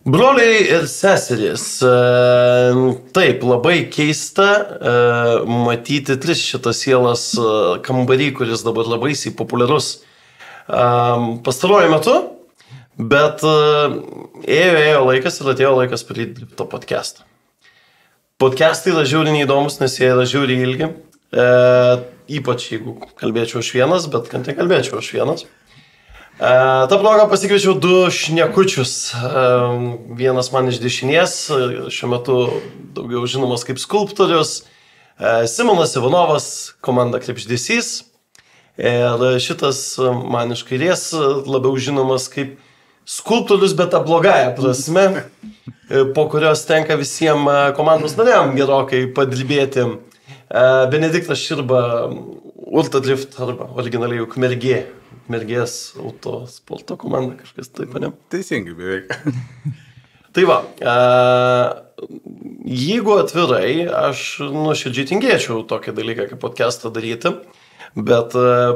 Broliai ir seserys, taip, labai keista matyti tris šitas sielas kambarį, kuris dabar labai populiarus pastaruoju metu, bet ėjo laikas ir atėjo laikas padaryti to podcastą. Podcastai yra žiūri neįdomus, nes jie yra žiūri ilgi, ypač jeigu kalbėčiau aš vienas, bet kad nekalbėčiau aš vienas. Ta proga pasikviečiau du šnekučius. Vienas man iš dešinės, šiuo metu daugiau žinomas kaip skulptorius, Simonas Ivanovas, komanda Krepšdėsys. Ir šitas man iš kairės labiau žinomas kaip skulptorius, bet ta blogąja prasme, po kurios tenka visiems komandos nariam gerokai padirbėti. Benediktas Širba, Ultradrift arba originaliai Ukmergės autosporto komanda, kažkas taip, ne? Teisingai beveik. Tai va, jeigu atvirai, aš nuoširdžiai tingėčiau tokį dalyką kaip podcastą daryti, bet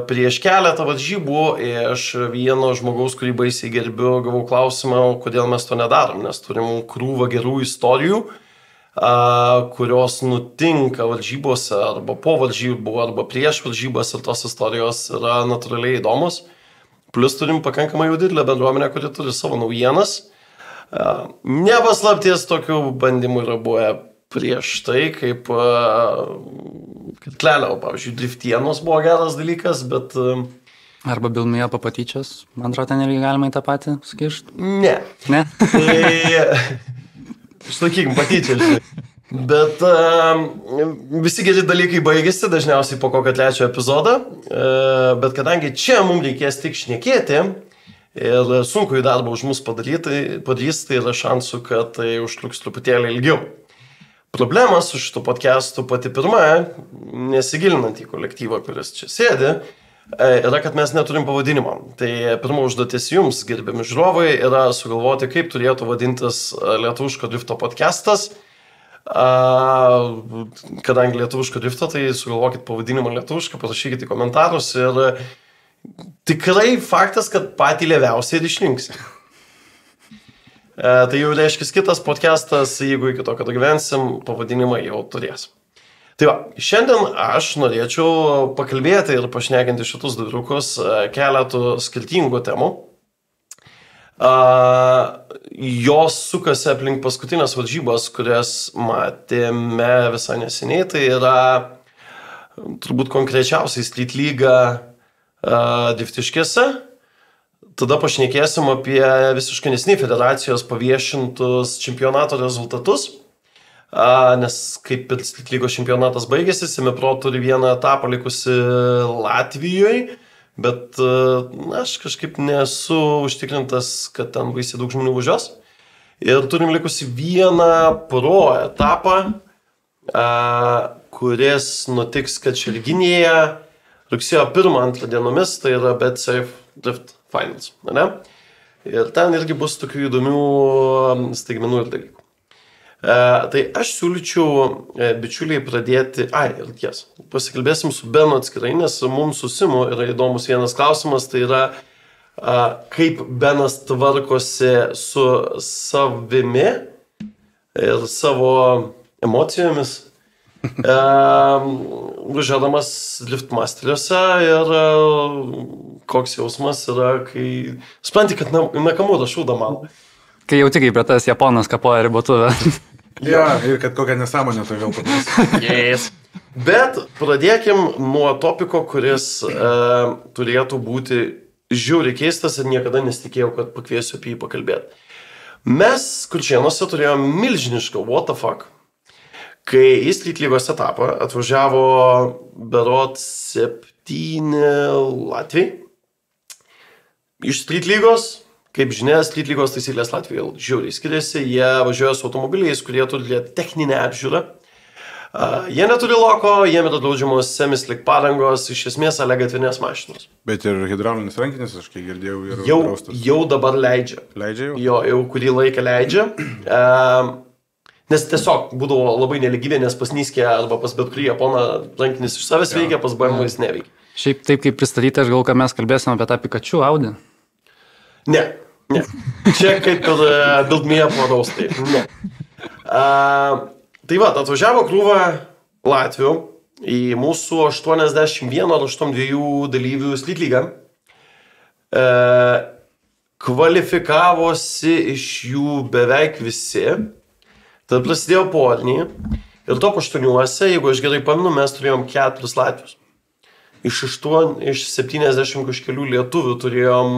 prieš keletą varžybų iš vieno žmogaus, kurį baisiai gerbiu, gavau klausimą, kodėl mes to nedarom, nes turim krūvą gerų istorijų, kurios nutinka varžybose arba po varžybų arba prieš varžybas ir tos istorijos yra natūraliai įdomus. Plus turim pakankamai jau didelę bendruomenę, kuri turi savo naujienas. Nepaslapties tokių bandymų yra buvę prieš tai, kaip Klelio, pavyzdžiui, driftienos buvo geras dalykas, bet... Arba Bilmėjo papatyčios, man atrodo, ten irgi galima į tą patį sukišti? Ne. Ne? Išlaikykim, patyčia, žinai. Bet visi geri dalykai baigėsi dažniausiai po kokio trečio epizodo, bet kadangi čia mums reikės tik šnekėti ir sunku į darbą už mus padarys, tai yra šansų, kad tai užtruks truputėlį ilgiau. Problema su šitu podcastu pati pirma, nesigilinant į kolektyvą, kuris čia sėdi, yra, kad mes neturim pavadinimo. Tai pirma užduotis jums, gerbiami žiūrovai, yra sugalvoti, kaip turėtų vadintis Lietuviško drifto podcastas. Kadangi Lietuviško drifto, tai sugalvokit pavadinimą lietuvišką, parašykite į komentarus ir tikrai faktas, kad patį lėviausiai ir išrinksim. Tai jau reiškia kitas podcastas, jeigu iki to, kad gyvensim, pavadinimą jau turės. Tai va, šiandien aš norėčiau pakalbėti ir pašnekinti šitus dalykus keletų skirtingų temų. Jos sukasi aplink paskutinės varžybas, kurias matėme visai neseniai. Tai yra turbūt konkrečiausiai Street Lyga Driftiškėse. Tada pašnekėsim apie visiškai neseniai federacijos paviešintus čempionato rezultatus. Nes kaip ir Street lygos čempionatas baigėsi, Semipro turi vieną etapą likusi Latvijoje, bet aš kažkaip nesu užtikrintas, kad ten baisiai daug žmonių važiuos. Ir turim likusi vieną pro etapą, kuris nutiks Kačerginėje rugsėjo 1-2 dienomis, tai yra BetSafe Drift Finals. Ne? Ir ten irgi bus tokių įdomių staigmenų ir dalykų. Tai aš siūlyčiau bičiuliai pradėti, ir ties, pasikalbėsim su Benu atskirai, nes mums su Simu yra įdomus vienas klausimas, tai yra kaip Benas tvarkosi su savimi ir savo emocijomis, važiuodamas liftmasteriuose ir koks jausmas yra, kai supranti, kad Nakamura šūda man. Kai jauti, kaip tas Japonas kapoja ribotuvę. Ja, ir kad kokią nesąmonę to vėl padarys. Yes. Bet pradėkim nuo topiko, kuris turėtų būti žiauriai keistas ir niekada nesitikėjau, kad pakviesiu apie jį pakalbėti. Mes Kuršėnuose turėjome milžinišką what the fuck, kai į Street lygos etapą atvažiavo berot 7 Latviai iš Street lygos. Kaip žinia, Street lygos taisyklės Latvijoje žiauriai skiriasi, jie važiuoja su automobiliais, kurie turi techninę apžiūrą. Jie neturi loko, jiem yra draudžiamos semislik padangos, iš esmės alegatvinės mašinos. Bet ir hidraulinis rankinis, aš kai girdėjau, yra draustas. Jau dabar leidžia. Leidžia jau? Jo, jau kurį laiką leidžia. Nes tiesiog būdavo labai neligybė, nes pas Nyskė arba pas bet kurį Japoną rankinis iš savęs veikia, pas BMW jis neveikia. Šiaip taip kaip pristatyti, aš gal, kad mes kalbėsime apie tą Pikachu Audi. Ne. Ne. Čia kaip ir Bildmėje padaustai. Ne. Tai va, atvažiavo krūva Latvių į mūsų 81 ar 82 dalyvių Street lygą. Kvalifikavosi iš jų beveik visi. Tada prasidėjo polnį. Ir top 8, jeigu aš gerai pamenu, mes turėjom 4 Latvius. Iš 70 kažkelių lietuvių turėjom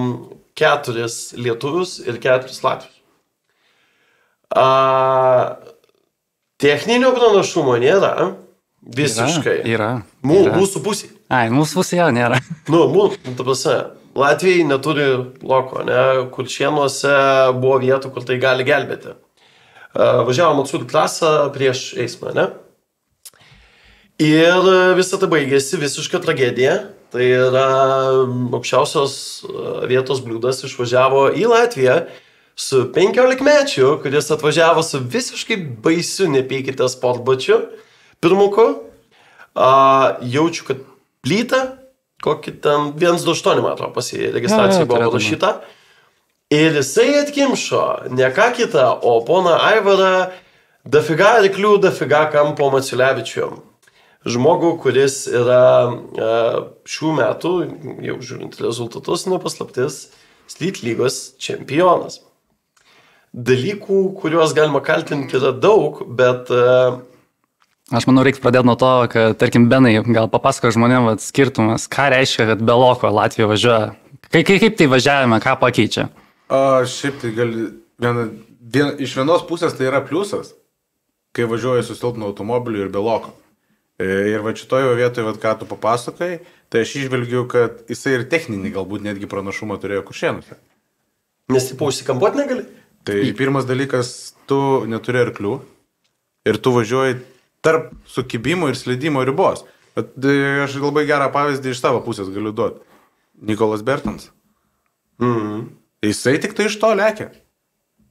4 lietuvius ir 4 Latvius. Techninio pranašumo nėra. Visiškai. Yra. Mūsų pusė. Ai, mūsų pusėje nėra. Ta prasme, Latvijai neturi loko, ne? Kuršėnuose buvo vietų, kur tai gali gelbėti. Važiavom atsūti klasą prieš eismą, ne? Ir visą tai baigėsi visiška tragedija. Tai yra aukščiausios vietos bliūdas išvažiavo į Latviją su 15-mečiu, kuris atvažiavo su visiškai baisiu, nepykite, sportbačiu. Pirmuku, jaučiu, kad plyta, kokį ten 128, man atrodo, pas jį registracija buvo parašyta. Ir jisai atkimšo ne ką kitą, o poną Aivarą dafiga arklių, dafiga kampo Maciulevičium. Žmogų, kuris yra šių metų, jau žiūrint rezultatus, nepaslaptis, Street lygos čempionas. Dalykų, kuriuos galima kaltinti, yra daug, bet... Aš manau, reikia pradėti nuo to, kad, tarkim, Benai, gal papasako žmonėms skirtumas, ką reiškia, kad be loko Latvija važiuoja. Kaip tai važiavime, ką pakeičia? Šiaip tai iš vienos pusės tai yra pliusas, kai važiuoji su silpnu automobiliu ir be loko. Ir va šitoje vietoje, ką tu papasakai, tai aš išvelgiu, kad jisai ir techninį galbūt netgi pranašumą turėjo Kuršėnuose. Nes tipo užsikampuoti negali? Tai pirmas dalykas, tu neturi arklių ir tu važiuoji tarp sukibimo ir slydimo ribos. Bet aš labai gerą pavyzdį iš savo pusės galiu duoti. Nikolas Bertans. Jisai tik tai iš to lekia.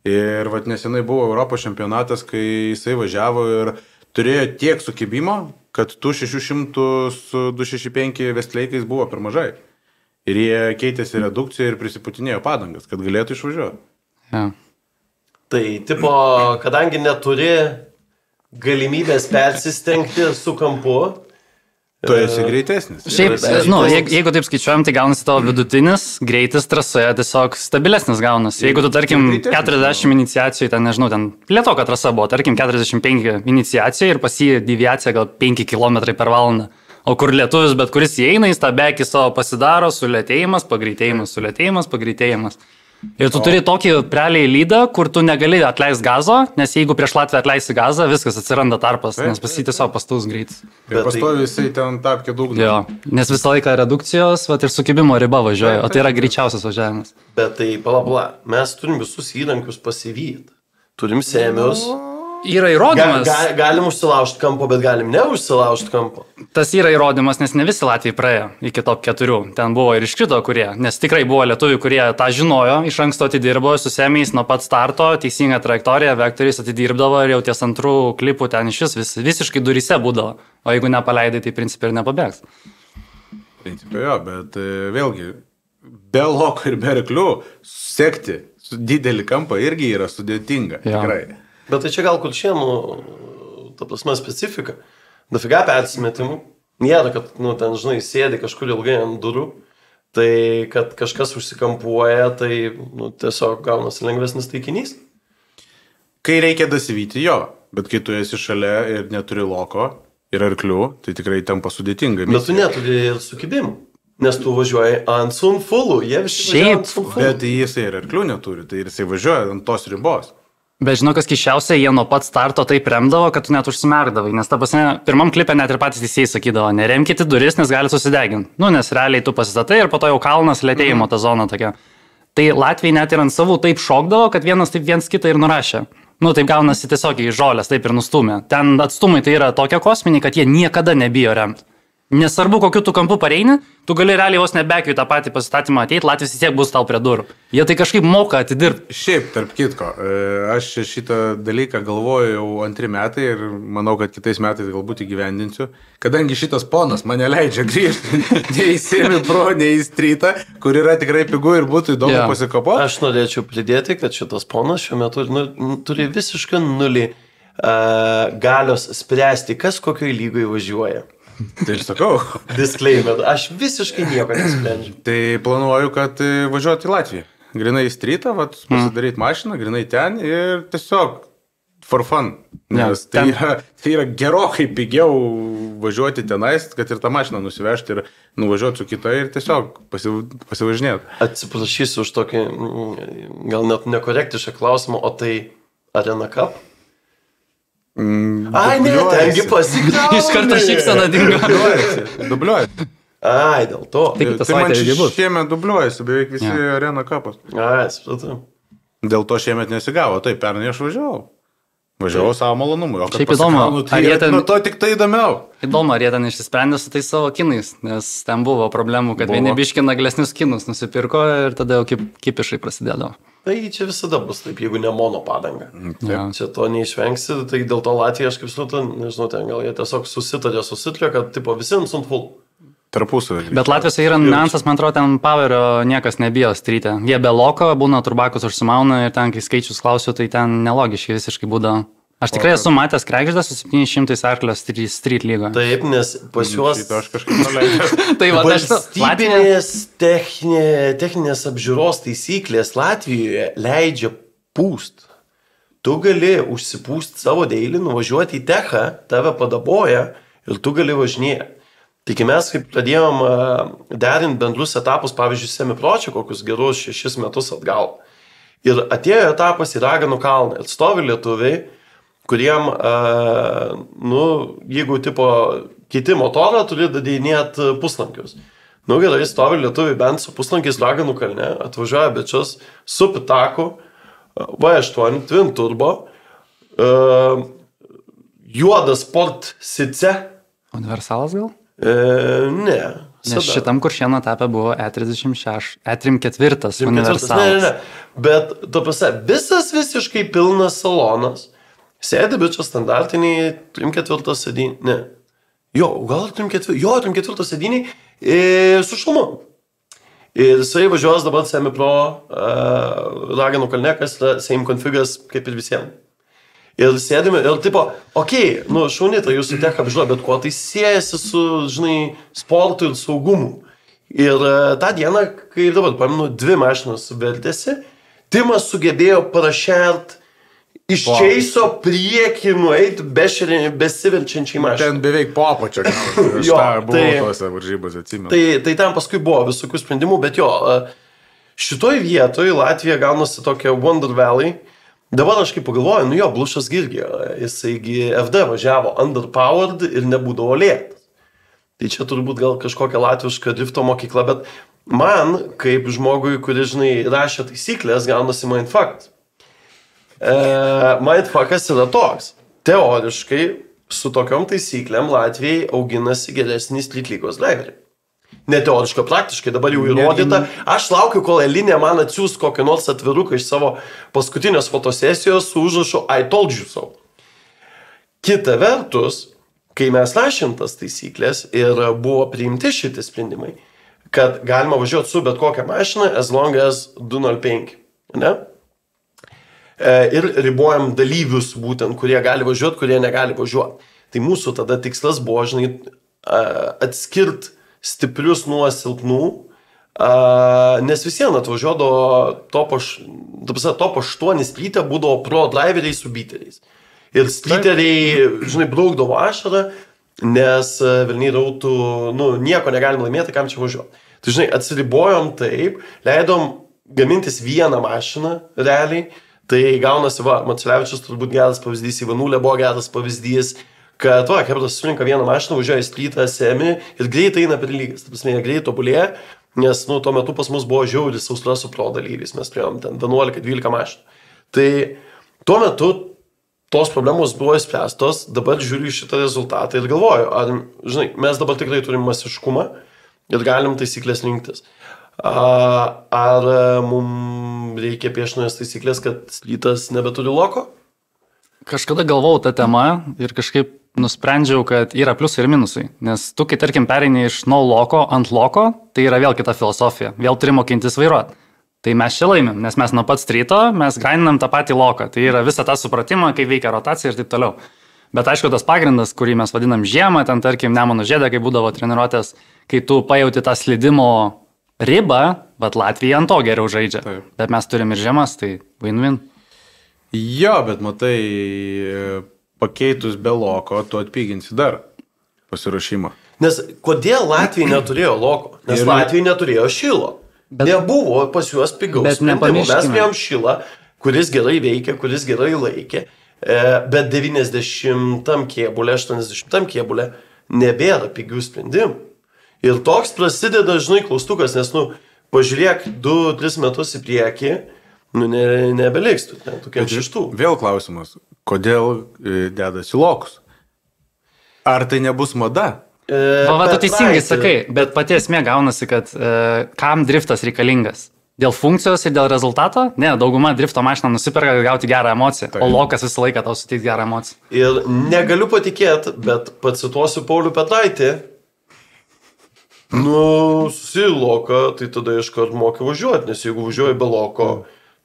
Ir vat nesenai buvo Europos čempionatas, kai jisai važiavo ir turėjo tiek sukibimo, kad tų 600 su 265 vestleikais buvo per mažai. Ir jie keitėsi redukciją ir prisiputinėjo padangas, kad galėtų išvažiuoti. Ja. Tai tipo, kadangi neturi galimybės persistengti su kampu. Tu esi greitesnis. Šiaip, jeigu taip skaičiuojam, tai gaunasi tavo vidutinis greitis trasoje tiesiog stabilesnis gaunasi. Jeigu tu, tarkim, 40 iniciacijų, ten, nežinau, ten plėtoka trasa buvo, tarkim, 45 iniciacijų ir pas jį deviacija gal 5 km per valandą. O kur lietuvis, bet kuris įeina, jis tą bekį savo pasidaro, sulėtėjimas, pagreitėjimas, sulėtėjimas, pagreitėjimas. Ir tu turi tokį realiai lydą, kur tu negali atleisti gazo, nes jeigu prieš Latviją atleisi gazą, viskas atsiranda tarpas, nes pasitė savo pastaus greitis. Ir pastovi jisai ten tapkė daug. Jo, nes visą laiką redukcijos ir sukibimo riba važiuoja, o tai yra greičiausias važiavimas. Bet tai pala, mes turim visus įrankius pasivyti. Turim sėmius. Yra įrodymas. Galim užsilaužti kampo, bet galim neužsilaužti kampo. Tas yra įrodymas, nes ne visi Latvijai praėjo iki top 4. Ten buvo ir iškrito kurie, nes tikrai buvo lietuvių, kurie tą žinojo, iš anksto atidirbo su semiais nuo pat starto, teisingą trajektoriją, vektoriais atidirbdavo ir jau ties antrų klipų ten iš visiškai duryse būdavo. O jeigu nepaleidai, tai principai ir nepabėgs. Principai jo, bet vėlgi, be loko ir be arklių sekti didelį kampą irgi yra sudėtinga. Jo. Tikrai. Bet tai čia gal Kuršėnų, ta prasme, specifika. Dafiga persimetimų. Nėra, kad, ten, žinai, sėdi kažkur ilgai ant durų, tai kad kažkas užsikampuoja, tai, tiesiog gaunasi lengvesnis taikinys. Kai reikia dasivyti, jo, bet kai tu esi šalia ir neturi loko ir arklių, tai tikrai tampa sudėtinga. Bet tu neturi ir sukibimų, nes tu važiuoji ant sunfulų, jie visi važiuoja ant sunfulų. Bet jisai ir arklių neturi, tai jisai važiuoja ant tos ribos. Bet žinau, kas keisčiausia, jie nuo pat starto taip remdavo, kad tu net užsimerkdavai, nes ta prasme, pirmam klipe net ir patys teisėjai sakydavo, neremkite duris, nes gali susideginti. Nes realiai tu pasistatai ir po to jau kalnas lėtėjimo ta zona tokia. Tai Latvijai net ir ant savų taip šokdavo, kad vienas taip viens kitą ir nurašė. Taip gaunasi tiesiog į žolės, taip ir nustumė. Ten atstumai tai yra tokie kosminiai, kad jie niekada nebijo remti. nesvarbu, kokiu tu kampu pareini, tu gali realiai vos nebekiu į tą patį pasistatymą ateiti, Latvijas vis tiek bus tau prie durų. Jie tai kažkaip moka atidirbti. Šiaip, tarp kitko, aš šitą dalyką galvoju jau 2 metai ir manau, kad kitais metais galbūt įgyvendinsiu, kadangi šitas ponas mane leidžia grįžti nei į Semi-Pro, nei į Streetą, kur yra tikrai pigu ir būtų įdomu pasikapoti. Aš norėčiau pridėti, kad šitas ponas šiuo metu turi visišką nulį galios spręsti, kas kokioj lygoje važiuoja. Tai ir sakau. Disclaimer, aš visiškai nieko nesprendžiu. Tai planuoju, kad važiuoti į Latviją. Grinai į Streetą, pasidaryti mašiną, grinai ten ir tiesiog for fun. Nes tai yra gerokai pigiau važiuoti tenais, kad ir tą mašiną nusivežti ir nuvažiuoti su kita ir tiesiog pasivažinėti. Atsiprašysiu už tokį gal net nekorektišką klausimą, o tai Arena Cup? Ai, ne, tengi pasikrauni. Iš karto šypsena dingo. Dubliuojasi. Ai, dėl to. Tai man šiemet dubliuojasi, beveik visi Arena Cupas. Ai, supratau. Dėl to šiemet nesigavo, taip, pernai aš važiavau. Važiavau savo malonumui. Šiaip įdomu, nuo to tik tai įdomiau. Įdomu, ar jie ten išsisprendė su tais savo kinais, nes ten buvo problemų, kad vieni biški naglesnius kinus nusipirko ir tada jau kipišai prasidėdavo. Tai čia visada bus taip, jeigu ne mono padanga. Čia to neišvengsi, tai dėl to Latvija, aš kaip suprantu, nežinau, ten gal jie tiesiog susitarė, kad tipo visi ant full. Tarpusavį. Bet Latvijos yra niuansas, man atrodo, ten powerio niekas nebijo Street'e. Jie be loko, būna turbakus užsimauna ir ten, kai skaičius klausiu, tai ten nelogiškai visiškai būdavo. Aš tikrai esu matęs Kregždą su 700 arklio Street lygo. Taip, nes pas juos... Aš kažkaip naleidžiu. Tai va, valstybinės techninės apžiūros taisyklės Latvijoje leidžia pūst. Tu gali užsipūst savo deilį, nuvažiuoti į techą, tave padaboja ir tu gali važinėti. Tik mes, kaip pradėjom derinti bendrus etapus, pavyzdžiui, Semi-Pro, kokius gerus 6 metus atgal. Ir atėjo etapas į Raganų kalną. Ir stovi lietuviai, kuriem, jeigu tipo kiti motorą, turi dadinėti puslankius. Gerai, stovi lietuviai bent su puslankiais Raganų kalne, atvažiuoja bečius su pitaku, V8 Twin Turbo, juodas Sport Sice. Universalas gal? Ne. Nes šitam Kuršėno etape buvo E36, E34 universalas. Ne. Bet, tu pasai, visas visiškai pilnas salonas. Sėdi bičias standartiniai 3/4 sėdiniai. Ne. Jo, gal 3/4 sėdiniai su šalmu. Ir jisai važiuos dabar Semi-Pro Raganų kalne, kas yra same configas kaip ir visiems. Ir sėdime, ir tipo, okei, šauni, tai jūsų tech apžiūra, bet kuo tai siejasi su, žinai, sportu ir saugumu. Ir tą dieną, kai dabar, paminu, 2 mašinos vertėsi, Timas sugebėjo parašert iš Čeiso priekį nueiti besiverčiančiai mašinai. Ten beveik po apačio, aš buvau tose varžybose, atsimenu. Tai ten paskui buvo visokių sprendimų, bet jo, šitoj vietoj Latvija gaunasi tokia Wonder Valley. Dabar aš kaip pagalvoju, Blušas irgi, jisai FD važiavo underpowered ir nebūdavo lėtas. Tai čia turbūt gal kažkokia latviška drifto mokykla, bet man, kaip žmogui, kuris, žinai, rašė taisyklės, gaunasi mindfuckas. Mindfuckas yra toks. Teoriškai, su tokiom taisyklėm Latvijai auginasi geresnį Street lygos driverį. Neteoriškai, praktiškai, dabar jau įrodyta. Aš laukiu, kol Elinė man atsiūs kokį nors atviruką iš savo paskutinės fotosesijos su užrašu I told you so. Kita vertus, kai mes rašėm tas taisyklės ir buvo priimti šitie sprendimai, kad galima važiuoti su bet kokią mašiną as long as 205. Ne? Ir ribojam dalyvius būtent, kurie gali važiuoti, kurie negali važiuoti. Tai mūsų tada tikslas buvo, žinai, atskirti stiprius nuo silpnų, nes visiems atvažiuodavo top 8 Street'e būdavo pro driveriai su beateriais. Ir streeteriai, žinai, braukdavo ašarą, nes velniai rautų, nieko negalim laimėti, kam čia važiuoti. Tai, žinai, atsiribojom taip, leidom gamintis vieną mašiną realiai, tai gaunasi, Maciulevičius turbūt geras pavyzdys, Ivanulė buvo geras pavyzdys, kad, Kebras surinka vieną mašiną, važiuoja į Street'ą, Semi ir greitai eina per lygas. Ta prasme, jie greitai tobulėja, nes, tuo metu pas mus buvo žiauri sausra su pro dalyviais, mes turėjom ten 11-12 mašinų. Tai tuo metu tos problemos buvo įspręstos, dabar žiūriu į šitą rezultatą ir galvoju, ar, žinai, mes dabar tikrai turim masiškumą ir galim taisyklės rinktis. Ar mums reikia prieš naujas taisyklės, kad slytas nebeturi loko? Kažkada galvojau tą temą ir kažkaip nusprendžiau, kad yra pliusai ir minusai. Nes tu, kai tarkim pereini iš nuo loko ant loko, tai yra vėl kita filosofija. Vėl turi mokintis vairuoti. Tai mes čia laimim, nes mes nuo pat stryto, mes grindinam tą patį loką. Tai yra visą tą supratimą, kaip veikia rotacija ir taip toliau. Bet aišku, tas pagrindas, kurį mes vadinam žiemą, ten tarkim Nemuno žiede, kai būdavo treniruotės, kai tu pajauti tą slidimo ribą, bet Latvija ant to geriau žaidžia. Taip. Bet mes turim ir žiemas, tai win-win. Jo, bet matai, pakeitus be loko, tu atpiginsi dar pasiruošimą. Nes kodėl Latvija neturėjo loko? Nes Latvija neturėjo šilo. Nebuvo pas juos pigaus sprendimo. Mes turėjom šilą, kuris gerai veikia, kuris gerai laikė, bet 90 kėbulė, 80 kėbulė nebėra pigių sprendimų. Ir toks prasideda, žinai, klaustukas, nes, pažiūrėk 2-3 metus į priekį, nebeliks tų šeštų. Vėl klausimas, kodėl dedasi lokus? Ar tai nebus mada? Va, tu teisingai sakai, bet pati esmė gaunasi, kad kam driftas reikalingas? Dėl funkcijos ir dėl rezultato? Ne, dauguma drifto mašiną nusiperka, kad gauti gerą emociją, o lokas visą laiką tau suteiks gerą emociją. Ir negaliu patikėti, bet pacituosiu Paulių Petraitį, susi loką, tai tada iškart moki važiuoti, nes jeigu važiuoji be loko,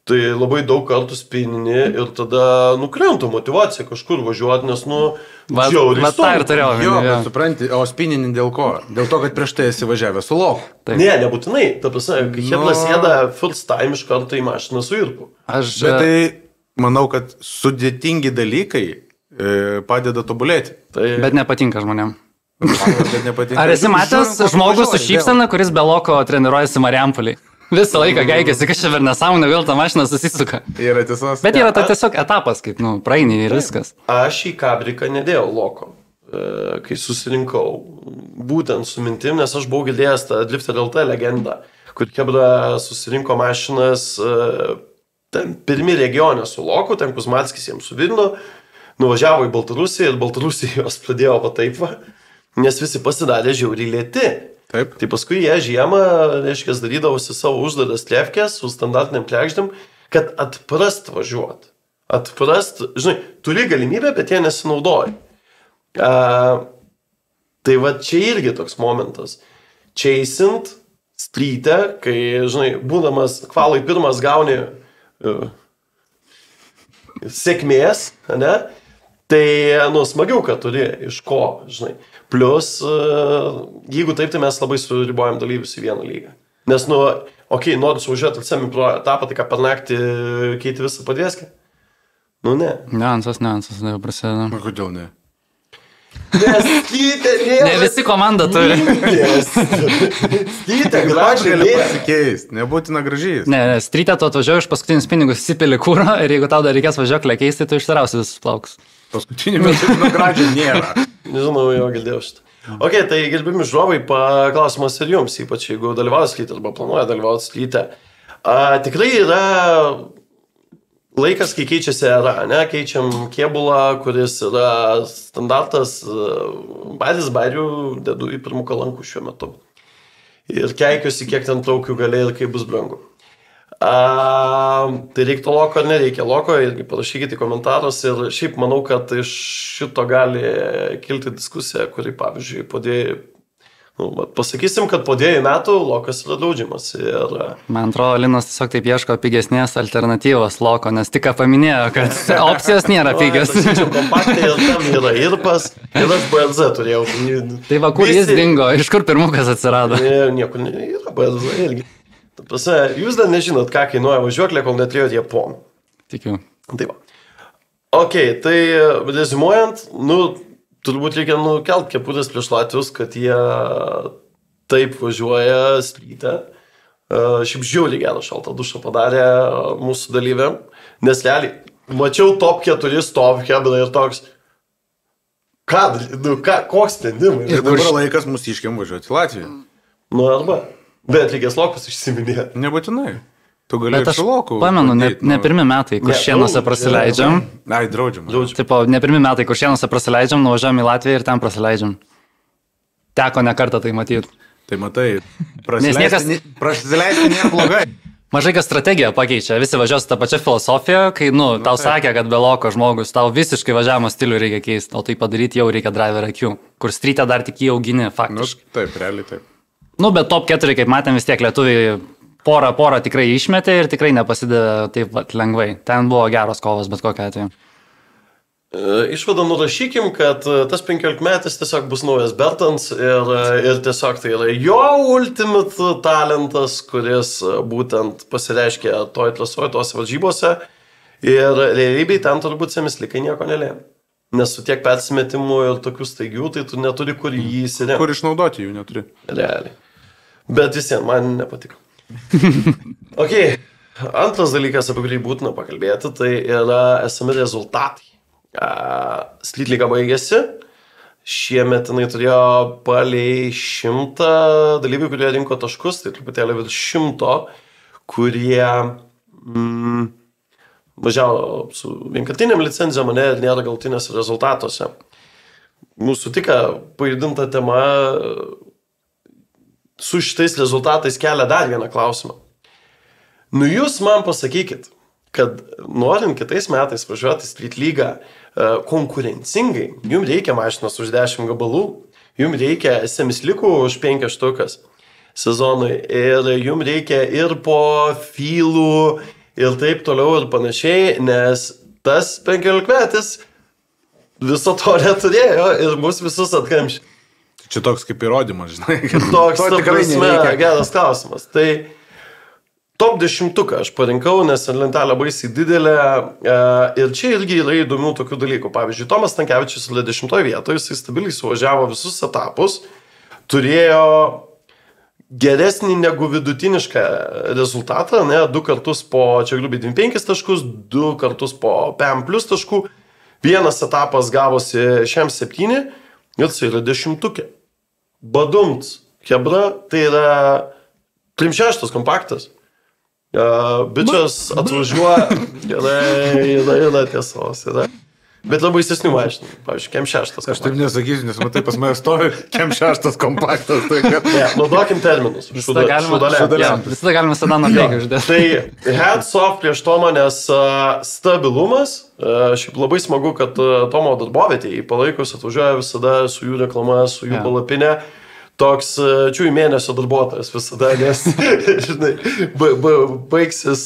tai labai daug kartų spinini ir tada nukrenta motivacija kažkur važiuoti, nes, žiauriai tą ir turėjau. Jo, bet supranti, o spinini dėl ko? Dėl to, kad prieš tai esi važiavęs su loku. Ne, nebūtinai. Ta prasme, kai Heblas sėda first time iš karto į mašiną su irpu. Bet tai, manau, kad sudėtingi dalykai padeda tobulėti. Bet nepatinka žmonėm. Ar esi matęs žmogus su šypsena, kuris be loko treniruojasi Marijampolėj? Visą laiką geikėsi, kad čia per nesąmonę vėl tą mašiną susisuka. Yra tiesos. Bet yra tai tiesiog etapas, kaip, praeini ir viskas. Aš į kabriką nedėjau loko, kai susirinkau. Būtent su mintim, nes aš buvau girdėjęs tą Drifter LT legendą, kur Hebra susirinko mašinas ten pirmi regione su loku, ten Kuzmatskis jiems suvirino, nuvažiavo į Baltarusiją ir Baltarusija jos pradėjo taip, nes visi pasidarė žiauriai lėti. Taip. Tai paskui jie žiemą, reiškia, darydavosi savo uždaras trefkės su standartiniam plekždėm, kad atprast važiuoti. Atprast, žinai, turi galimybę, bet jie nesinaudoja. Tai va čia irgi toks momentas. Čeisint, stryte, kai, žinai, būdamas kvalai pirmas gauni sėkmės, ne? Tai, smagiau, kad turi iš ko, žinai. Plus, jeigu taip, tai mes labai suribojam dalyvius į vieną lygą. Nes, noriu suvažiuoti atsami pro etapą, tai ką per naktį keiti visą padvieskę? Ne. Niuansas, jau prasideda. Kodėl ne? Nes slytė nėra. Ne visi komanda turi. Slytė gražiai pasikeist, nebūtina gražiai. Ne, strytė tu atvažiuoji iš paskutinius pinigus, įsipili kūro ir jeigu tau dar reikės važiuoklę keisti, tu išsirausi visus plaukus. Paskutiniu metu gražiai nėra. Nežinau, jo girdėjau šitą. Ok, tai gerbimi žiūrovai, paklausimas ir jums, ypač jeigu dalyvauja slytė arba planuoja dalyvauti slytė. Tikrai yra laikas, kai keičiasi era, ne? Keičiam kėbulą, kuris yra standartas, bairių dedu į pirmų kalankų šiuo metu. Ir keikiuosi, kiek ten traukių gali ir kaip bus brangu. Tai reiktų loko ar nereikia loko, irgi parašykite į komentarus ir šiaip manau, kad iš šito gali kilti diskusija, kuri, pavyzdžiui, pasakysim, kad po 2 metų lokas yra draudžiamas. Man atrodo, Linas tiesiog taip ieško pigesnės alternatyvos loko, nes tik ką paminėjo, kad opcijos nėra pigios. Kompaktai ir tam yra irpas, ir aš BLZ turėjau. Tai va, kur jis dingo, iš kur pirmukas atsirado? Niekur yra BLZ irgi. Jūs dar nežinot, ką kainuoja važiuoklė, kol neturėjot Japonų. Tikiu. Tai va. Ok, tai rezimuojant, turbūt reikia kelt kepurės prieš latvius, kad jie taip važiuoja slytę. Šiaip žiauriai gerą šaltą dušą padarė mūsų dalyviam, nes realiai mačiau top 4 stop Hebra ir toks, koks sprendimas. Ir dabar laikas mūsiškiam važiuoti į Latviją. Arba. Bet reikės lokus išsiminėti. Nebūtinai. Tu gali Bet aš šilokų. pamenu, ne pirmi metai, kur šienuose prasileidžiam. Ai, draudžiam. Tipo, ne pirmi metai, kur šienuose prasileidžiam, nuvažiuojam į Latviją ir ten prasileidžiam. Teko ne kartą tai matyti. Tai matai, prasileisti nėra blogai. Mažai kas strategiją pakeičia, visi važiuos tą pačią filosofiją, kai, tau sakė, kad be loko žmogus, tau visiškai važiavimo stilių reikia keisti, o tai padaryti jau reikia driver IQ, kur street'e dar tik jį augini, faktiškai. Taip, realiai taip. Bet top 4, kaip matėm, vis tiek lietuviai porą tikrai išmetė ir tikrai nepasidavė taip lengvai. Ten buvo geros kovos, bet kokia atveju. Išvadą nurašykim, kad tas 15 metais tiesiog bus naujas Bertans ir tiesiog tai yra jo ultimate talentas, kuris būtent pasireiškia toj trasoje, tose varžybose ir realybėj ten turbūt semislikai nieko nelėmė. Nes su tiek persimetimų ir tokių staigių, tai tu neturi kur jį įsiremti. Kur išnaudoti jų neturi. Realiai. Bet visiems man nepatiko. Ok, antras dalykas, apie kurį būtina pakalbėti, tai yra esami rezultatai. Street lyga baigėsi, šiemet jinai turėjo palei 100 dalyvių, kurie rinko taškus, tai truputėlį virš 100, kurie važiavo su vienkartiniam licenzijom, ir nėra galtinėse rezultatuose. Mūsų tik pajudinta tema su šitais rezultatais kelia dar vieną klausimą. Jūs man pasakykit, kad norint kitais metais važiuoti Street lygą konkurencingai, jums reikia mašinos už 10 gabalų, jums reikia semislikų už 5 štukas sezonui ir jums reikia ir po fylų ir taip toliau ir panašiai, nes tas 15 metais viso to neturėjo ir mus visus atkamšė. Čia toks kaip įrodymas, žinai. Toks, ta prasme, geras klausimas. Tai top 10 aš parinkau, nes lentelė baisiai didelė ir čia irgi yra įdomių tokių dalykų. Pavyzdžiui, Tomas Stankevičius yra 10 vietoje, jisai stabiliai suvažiavo visus etapus, turėjo geresnį negu vidutinišką rezultatą, 2 kartus po, čia grubiai 25 taškus, 2 kartus po PM plus taškų, vienas etapas gavosi šiam 7 ir tai yra 10. Badumts, Hebra, tai yra 36 kompaktas. Bičias atvažiuoja, yra tiesos, yra. Bet labai sesnių mašinų, pavyzdžiui, Kem 6 kompaktas. Aš taip nesakysiu, nes matai pas mane stovi Kem 6 kompaktas. Naudokim terminus. Visada galima sedaną bėgį uždėti. Tai hats off prieš Tomą, nes stabilumas, šiaip labai smagu, kad Tomo darbovietėje palaikus atvažiuoja visada su jų reklama, su jų palapinė. Toks čiūjų mėnesio darbuotojas visada, nes, žinai, baigsis,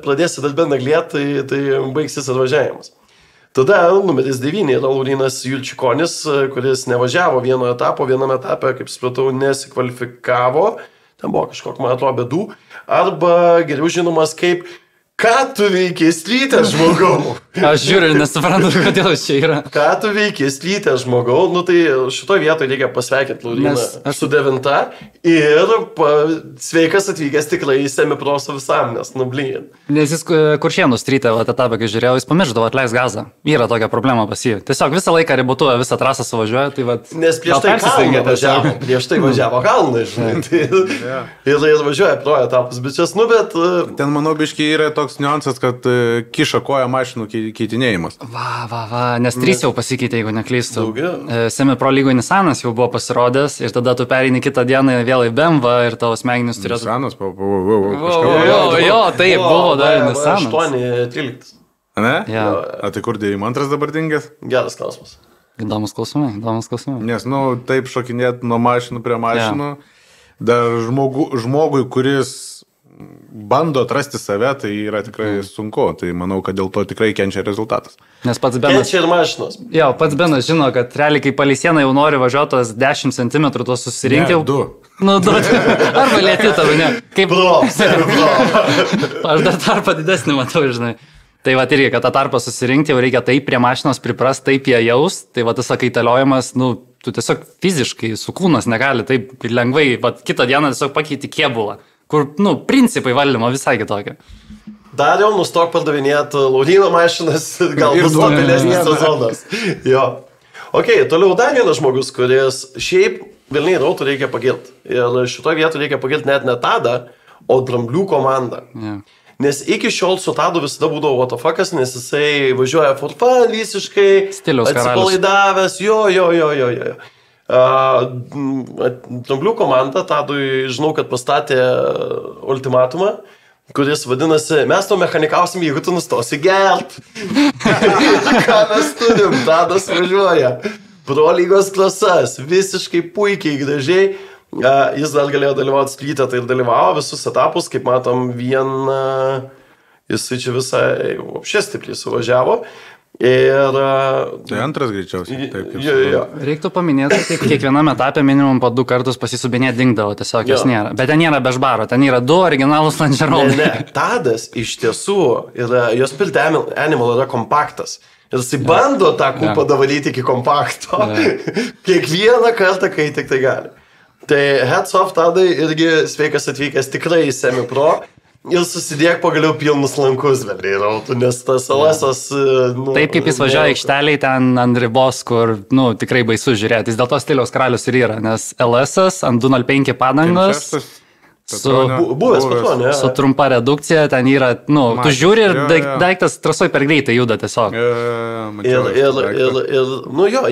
pradėsi darbę naglėti, tai baigsis atvažiavimas. Tada numeris 9 yra Laurinas Julčikonis, kuris nevažiavo vieno etapo, viename etape, kaip supratau, nesikvalifikavo, ten buvo kažkokia, man atrodo, bėdų, arba geriau žinomas kaip ką tu veiki Street'e, žmogau? Aš žiūriu ir nesuprantu, kodėl čia yra. Ką tu veiki Street'e, žmogau? Tai šitoje vietoje reikia pasveikinti Lauriną su 9 ir sveikas atvykęs tikrai į semiprosą visam, nes nublyn. Nes jis Kuršienų Street'e etapą, kai žiūrėjau, jis pamiršdavo atleis gazą. Yra tokia problema pas jį. Tiesiog visą laiką ribotuoja, visą trasą suvažiuoja. Tai nes prieš tai kalną važiavo. Prieš tai važiavo kalną, žinai. Ir važiuoja pro etapus, bet čia bet... Ten, manau, biškai yra toks niuansas, kad kiša koja mašinų keitinėjimas. Nes 3 jau pasikeitė, jeigu neklystu. Semipro lygoje Nissanas jau buvo pasirodęs ir tada tu pereini kitą dieną vėl į BMW ir tavo smegenys turėtų... Nissanas, taip, buvo dar Nissanas. 8-13. Ne? A tai kur 92 dabar dingęs? Geras klausimas. Įdomus klausimai. Nes, taip šokinėti nuo mašinų prie mašinų. Dar žmogui, kuris bando atrasti save, tai yra tikrai sunku. Tai manau, kad dėl to tikrai kenčia rezultatas. Nes pats Benas... Kenčia ir mašinos. Jo, pats Benas žino, kad realiai kaip palei sieną jau nori važiuotos 10 cm tos susirinkti. Ne, 2. 2. Arba lėti tavo, ne. Kaip... Aš dar tarpą didesnį matau, žinai. Tai va irgi, kad tą tarpą susirinkti, jau reikia taip prie mašinos priprast, taip ją jaus. Tai va tas kaitaliojimas, tu tiesiog fiziškai su kūnas negali taip lengvai, va kitą dieną tiesiog pakeiti kėbulą. Kur, principai valdymo visai kitokie. Dar jau nustok pardavinėti Laurino mašinas, galbūt stabilesnis sezonas. Jo. Ok, toliau dar vienas žmogus, kuris šiaip Vilniai rautų reikia pagirti. Ir šitoje vietoje reikia pagirti net ne Tadą, o Dramblių komanda. Yeah. Nes iki šiol su Tadu visada būdavo what the fuckas, nes jisai važiuoja for fun visiškai, Stiliaus karalius. atsipalaidavęs, jo. Dramblių komanda Tadui, žinau, kad pastatė ultimatumą, kuris vadinasi, mes to mechanikausim, jeigu tu nustosi gert. Ką mes turim, Tadas važiuoja. Pro lygos klasas, visiškai puikiai, gražiai. Jis dar galėjo dalyvauti sklytę, tai ir dalyvavo visus etapus, kaip matom, jisai čia visai apšės stipriai suvažiavo. Ir... Tai antras greičiausiai. Taip, jo. Reiktų paminėti, kad kiekviename etape minimum po 2 kartus pasisubinė dingdavo, tiesiog jos nėra. Bet ten nėra bežbaro, ten yra 2 originalus Langeronai. Ne, Tadas iš tiesų, jos Built Animal yra kompaktas. Ir jisai bando tą kupą davalyti iki kompakto. Kiekvieną kartą, kai tik tai gali. Tai heads off Tadai irgi sveikas atvykęs tikrai į semi-pro ir susidėk pagaliau pilnus lankus, vėliai rautų, nes tas LS-as... Taip kaip jis važiuoja aikšteliai ten ant ribos, kur, tikrai baisu žiūrėti. Jis dėl to stiliaus karalius ir yra, nes LS-as ant 205 padangos... Buvęs patronė. Su trumpa redukcija, ten yra, tu žiūri ir daiktas trasoj per greitai juda tiesiog.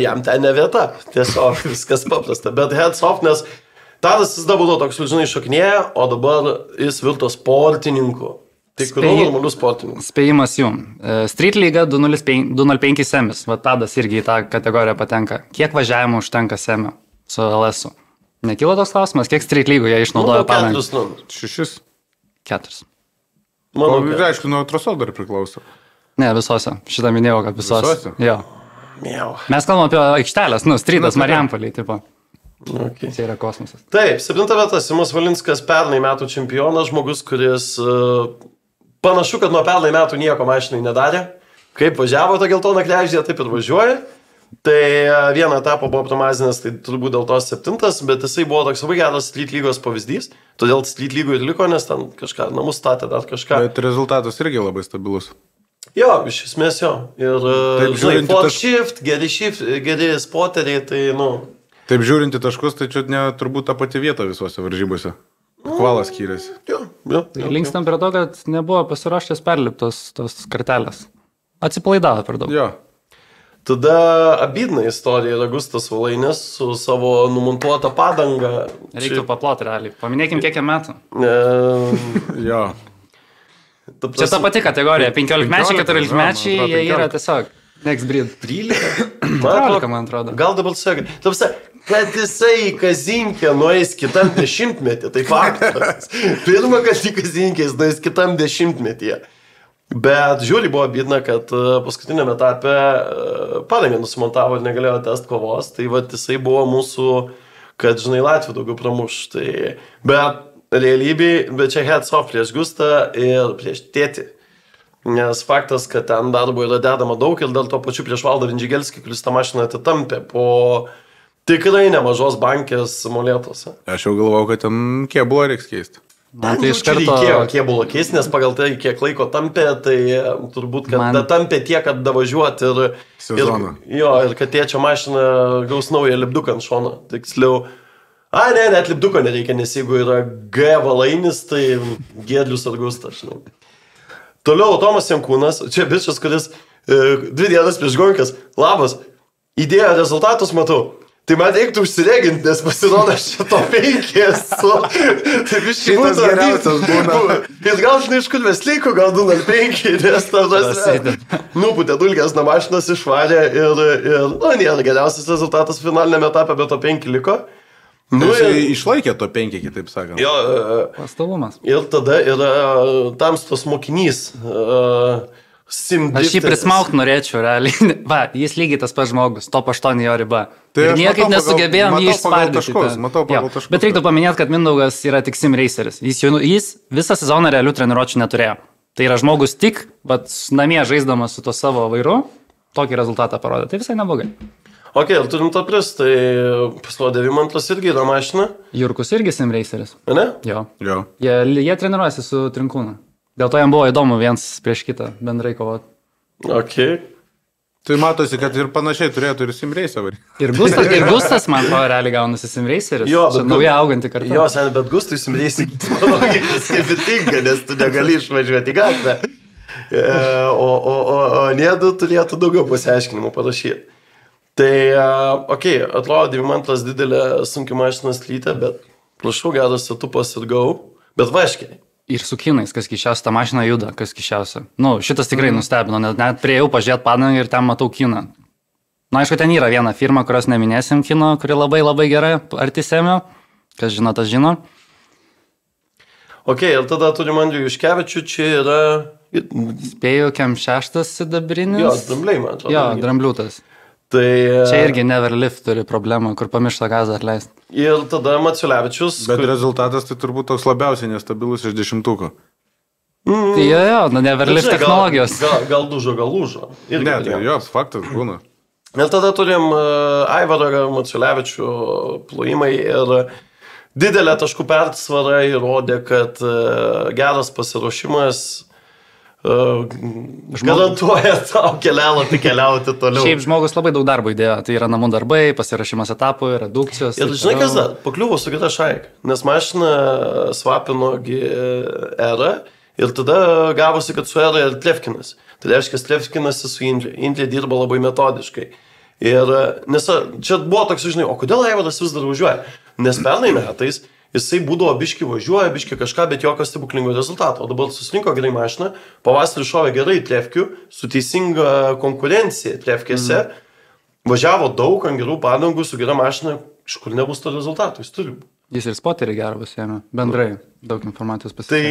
Jam ten ne vieta, tiesiog viskas paprasta, bet heads off, nes Tadas jis dabar toks, žinai, šokinėja, o dabar jis virto sportininku. Tikrų normalių sportininkų. Spėjimas jum. Street lyga 205 semis, va Tadas irgi į tą kategoriją patenka. Kiek važiavimų užtenka semio su LS-u? Nekilo toks klausimas, kiek street lygų jie išnaudoja padangą? 6. 4. Aišku, nuo traso dar priklauso. Ne, visose. Šitą minėjau, kad visose. Jo. Miau. Mes kalbam apie aikštelės, streetas Marijampolėj, tipo. Okay. Tai yra kosmosas. Taip, 7 vieta, Simas Valinskas, pernai metų čempionas, žmogus, kuris panašu, kad nuo pernai metų nieko mašinai nedarė. Kaip važiavo tą geltoną kreždį, taip ir važiuoja. Tai vieną etapą buvo pramazinęs, tai turbūt dėl to 7, bet jisai buvo toks labai geras Street lygos pavyzdys, todėl Street lygų ir liko, nes ten kažką namus statė, dar kažką. Bet rezultatas irgi labai stabilus. Jo, iš esmės jo. Ir, žinai, full shift, geri spoteriai, tai, Taip žiūrinti taškus, tai čia turbūt ta pati vieta visose varžybose. Kvalas skiriasi. Jo. Linkstam prie to, kad nebuvo pasiruošęs perliptos tos kartelės. Atsipalaidavo per daug. Jo. Tada abydna istorija yra Gustas Valainis su savo numontuota padanga. Reiktų paploti realiai. Paminėkim kiek metų. Jo. Čia ta pati kategorija. 15-mečiai, 14-mečiai, jie yra tiesiog next breed. 13? 14, man atrodo. Gal dabar sakai. Kad jisai į Kazinkę nueis kitam 10-metį, tai faktas. Pirmą, kad į Kazinkę jis nueis kitam 10-metyje. Bet žiūri buvo bėdna, kad paskutinėme etape padangę nusimontavo ir negalėjo test kovos, tai va jisai buvo mūsų, kad žinai, Latvių daugiau pramuš. Tai, bet realybėj, bet čia heads off prieš Gustą ir prieš tėtį. Nes faktas, kad ten darbo yra dedama daug ir dėl to pačiu prieš Valdą Vindžigelskį, kuris tą mašiną atitampė po tikrai nemažos bankės molėtose. Aš jau galvau, kad ten kėbulą reiks keisti. Man tai iš karto reikėjo kėbulo keisti, nes pagal tai, kiek laiko tampė, tai turbūt, kad tampė tiek, kad davažiuoti ir... Sezoną. Ir kad tėčio mašina gaus naują lipduką ant šono. Tiksliau, net lipduko nereikia, nes jeigu yra G Valainis, tai Giedrius ar Gustas, žinai. Toliau Tomas Jankūnas, čia bičias, kuris 2 dienas prieš gonkas, labas, įdėjo rezultatus matau. Tai man reiktų užsireginti, nes pasirodo šito 5 esu. Taip iš šitas geriausias būna. Ir gal žinai, iš kur mes lyko, gal 205, nes tas nuputė dulkės nuo mašinos išvarė ir nėra geriausias rezultatas finalinėme etape, bet to 5 liko. Išlaikė to 5, kitaip sakant. Jo, pastovumas. Ir tada yra tamstos mokinys. Aš jį prismaukt norėčiau, realiai. Va, jis lygiai tas pats žmogus, top 8 jo riba. Tai ir niekaip nesugebėjom jį išspardyti. Matau pagal taškus. Bet reiktų paminėti, kad Mindaugas yra tik sim raceris. Jis visą sezoną realių treniruočių neturėjo. Tai yra žmogus tik, bet namie žaisdamas su to savo vairu, tokį rezultatą parodė. Tai visai neblogai. Ok, ir turim to pris, tai pasirodė Vimantras irgi yra mašina. Jurkus irgi sim raceris. Ne? Jo. Jie treniruojasi su Trinkūnu. Dėl to jam buvo įdomu viens prieš kitą bendrai kovoti. Ok. Tai matosi, kad ir panašiai turėtų ir Simreiserį. Ir Gustas, man atrodo, realiai gaunasi Simreiseris. Jo, čia nauja auganti karta. Jo, seniai, bet Gustui Simreiseris, manau, kaip ir tinka, nes tu negali išvažiuoti į gatvę. O Niedu turėtų daugiau pasiaiškinimų parašyti. Tai, atrodo, Deimantlas didelė sunki mašina slytė, bet prašau, geras setupas ir gau, bet vaškiai. Ir su kinais, kas kišiausia, ta mašina juda, kas kišiausia. Šitas tikrai nustebino, net prieėjau pažiūrėti padangą ir ten matau kiną. Aišku, ten yra viena firma, kurios neminėsim kino, kuri labai labai gerai arti Semio. Kas žino, tas žino. Ok, ir tada turim Andrių Juškevičių, čia yra... Spėjau, kiam 6 sidabrinis. Jo, drambliai, man atrodo. Jo, drambliutas. Tai... Čia irgi Neverlift turi problemą, kur pamiršta gazą atleisti. Ir tada Maciulevičius... Bet rezultatas tai turbūt toks labiausiai nestabilus iš 10-tuko. Tai jo, Neverlift technologijos. Gal lūžo. Ne, tai jos faktas būna. Ir tada turim Aivarą Maciulevičių plojimai ir didelę taškų persvarą įrodė, kad geras pasiruošimas garantuoja tau kelialapį keliauti toliau. Šiaip žmogus labai daug darbo įdėjo. Tai yra namų darbai, pasirašymas etapų, redukcijos. Ir žinai, kas da, pakliuvo su kita šaik, nes mašina svapinogi erą ir tada gavosi, kad su era ir Tlefkinas. Tai reiškia, Tlefkinas su Indlė. Indlė dirba labai metodiškai. Ir nes čia buvo toks, žinai, o kodėl Aivaras vis dar važiuoja? Nes pernai metais jisai būdavo biški važiuoja, biški kažką, bet jokio stebuklingo rezultato. O dabar susirinko gerai mašiną, pavasarį šovė gerai Tlefkių, su teisinga konkurencija Tlefkėse, važiavo daug ant gerų padangų, su gera mašina, iš kur nebus to rezultato, jis turi. Jis ir spoterį gerą pasiėmė, bendrai daug informacijos pasiėmė.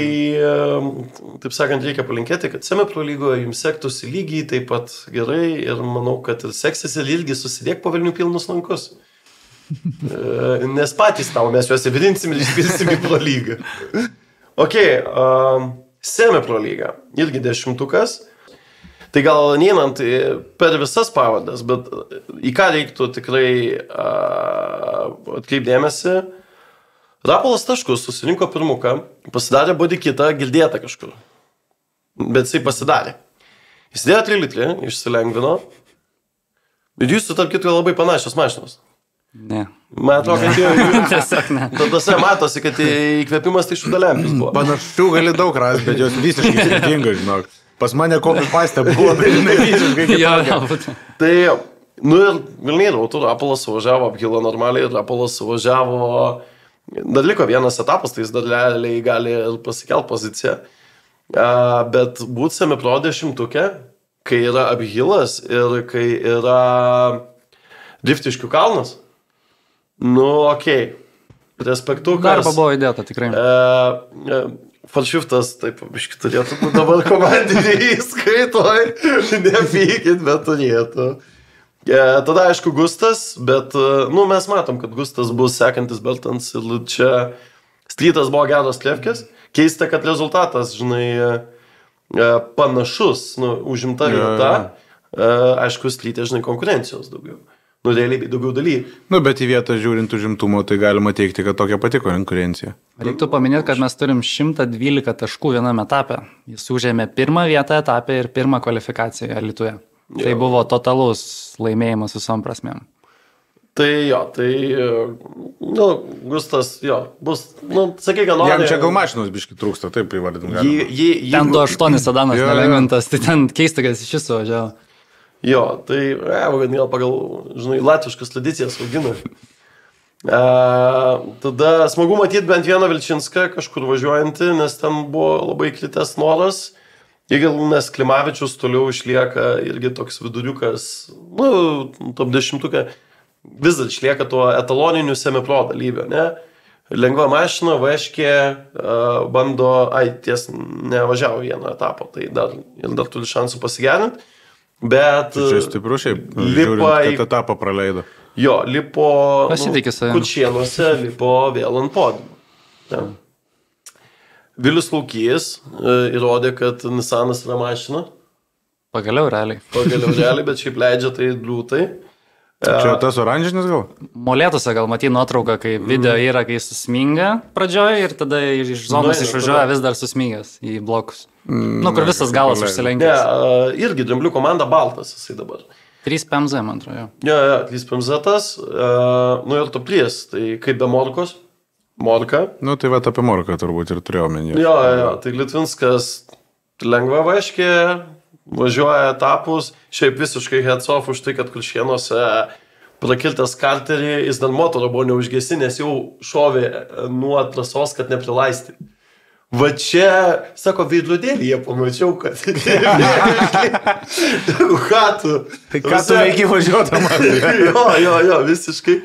Tai, taip sakant, reikia palinkėti, kad Semi Pro lygoje jums sektųsi lygiai taip pat gerai ir manau, kad ir seksis ir ilgi susidėk po velnių pilnus lankus. Nes patys tau, mes juos įvidinsim ir išpilsim į Pro lygą. Ok, Semi Pro lyga, irgi 10-tukas. Tai gal neinant per visas pavadas, bet į ką reiktų tikrai atkreipdėmėsi. Rapolas Taškus susirinko pirmuką, pasidarė bodykitą, girdėtą kažkur. Bet jisai pasidarė. Jis dėjo 3 litrį, išsilengvino. Ir jūs, tarp kitų, labai panašios mašinos. Ne. Man atrodo, kad jau... Tiesiog ne. Tada matosi, kad įkvėpimas tai šudalėmis buvo. Panašių gali daug rasti, bet jos visiškai skirtinga, žinok. Pas mane copy-paste buvo, bet jinai visiškai kitokia. Tai, ir Vilniai rautų, Rapolas suvažiavo, apgilo normaliai, Rapolas suvažiavo... Dar liko vienas etapas, tai jis dar realiai gali pasikelt poziciją. Bet būt Semi Pro 10-tuke, kai yra apgilas ir kai yra Driftiškių kalnas, okei. Respektukas. Darba buvo įdėta, tikrai. Falšiftas, taip, biški turėtų dabar komandinį įskaitoj. Nepykit, bet turėtų. Tada, aišku, Gustas, bet, mes matom, kad Gustas bus sekantis Beltans ir čia Strytas buvo geras Tlefkės. Keista, kad rezultatas, žinai, panašus, užimta vieta. Aišku, Strytė, žinai, konkurencijos daugiau. Realiai daugiau dalyvių. Bet į vietą žiūrint užimtumo, tai galima teikti, kad tokia pati konkurencija. Reiktų paminėti, kad mes turim 112 taškų viename etape. Jis užėmė 1 vietą etape ir 1 kvalifikaciją Alytuje. Tai buvo totalus laimėjimas visom prasmėm. Tai jo, Gustas, bus, sakai, gal nori... Jam čia gal mašinos biški trūksta, taip įvardinam. Ten 2.8 sedanas nelengvintas, tai ten keista, kad iš viso važiavo. Jo, tai, gal pagal, žinai, latviškas tradicijas augina. Tada smagu matyti bent vieną Vilčinską kažkur važiuojantį, nes ten buvo labai kritęs noras. Nes Klimavičius toliau išlieka irgi toks viduriukas, top 10-tuke, vis dar išlieka tuo etaloniniu Semi Pro dalyvio, ne? Lengva mašina, vaškė, bando, nevažiavo vieną etapą, tai dar turi šansų pasigerinti, bet... Čia stipru šiaip, žiūrint, kad etapą praleido. Jo, lipo Kučienuose, lipo vėl ant podiumo. Vilius Laukys įrodė, kad Nissanas yra mašina. Pagaliau realiai, bet šiaip leidžia tai liūtai. Čia tas oranžinis gal? Molėtuose gal matyti nuotrauką, kai video yra, kai susminga pradžioje ir tada iš zonos išvažiuoja vis dar susmingęs į blokus. Kur visas galas užsilenkęs. Irgi Dramblių komanda baltas jisai dabar. 3 PMZ, man atrodo. Jo, 3 PMZ-as, nu ir top 3, tai kaip be Morkos, Morka. Nu, tai va apie Morką turbūt ir turėjau menį. Jo, tai Litvinskas lengva vaškė, važiuoja etapus, šiaip visiškai heads off už tai, kad Kuršėnuose prakiltas karterį, jis dar motorą buvo neužgesinęs, jau šovė nuo trasos, kad neprilaisti. Va čia, sako, veidrodėlį jie pamačiau, kad... Ką tu? Tai ką tu veiki važiuodamas? Jo, visiškai.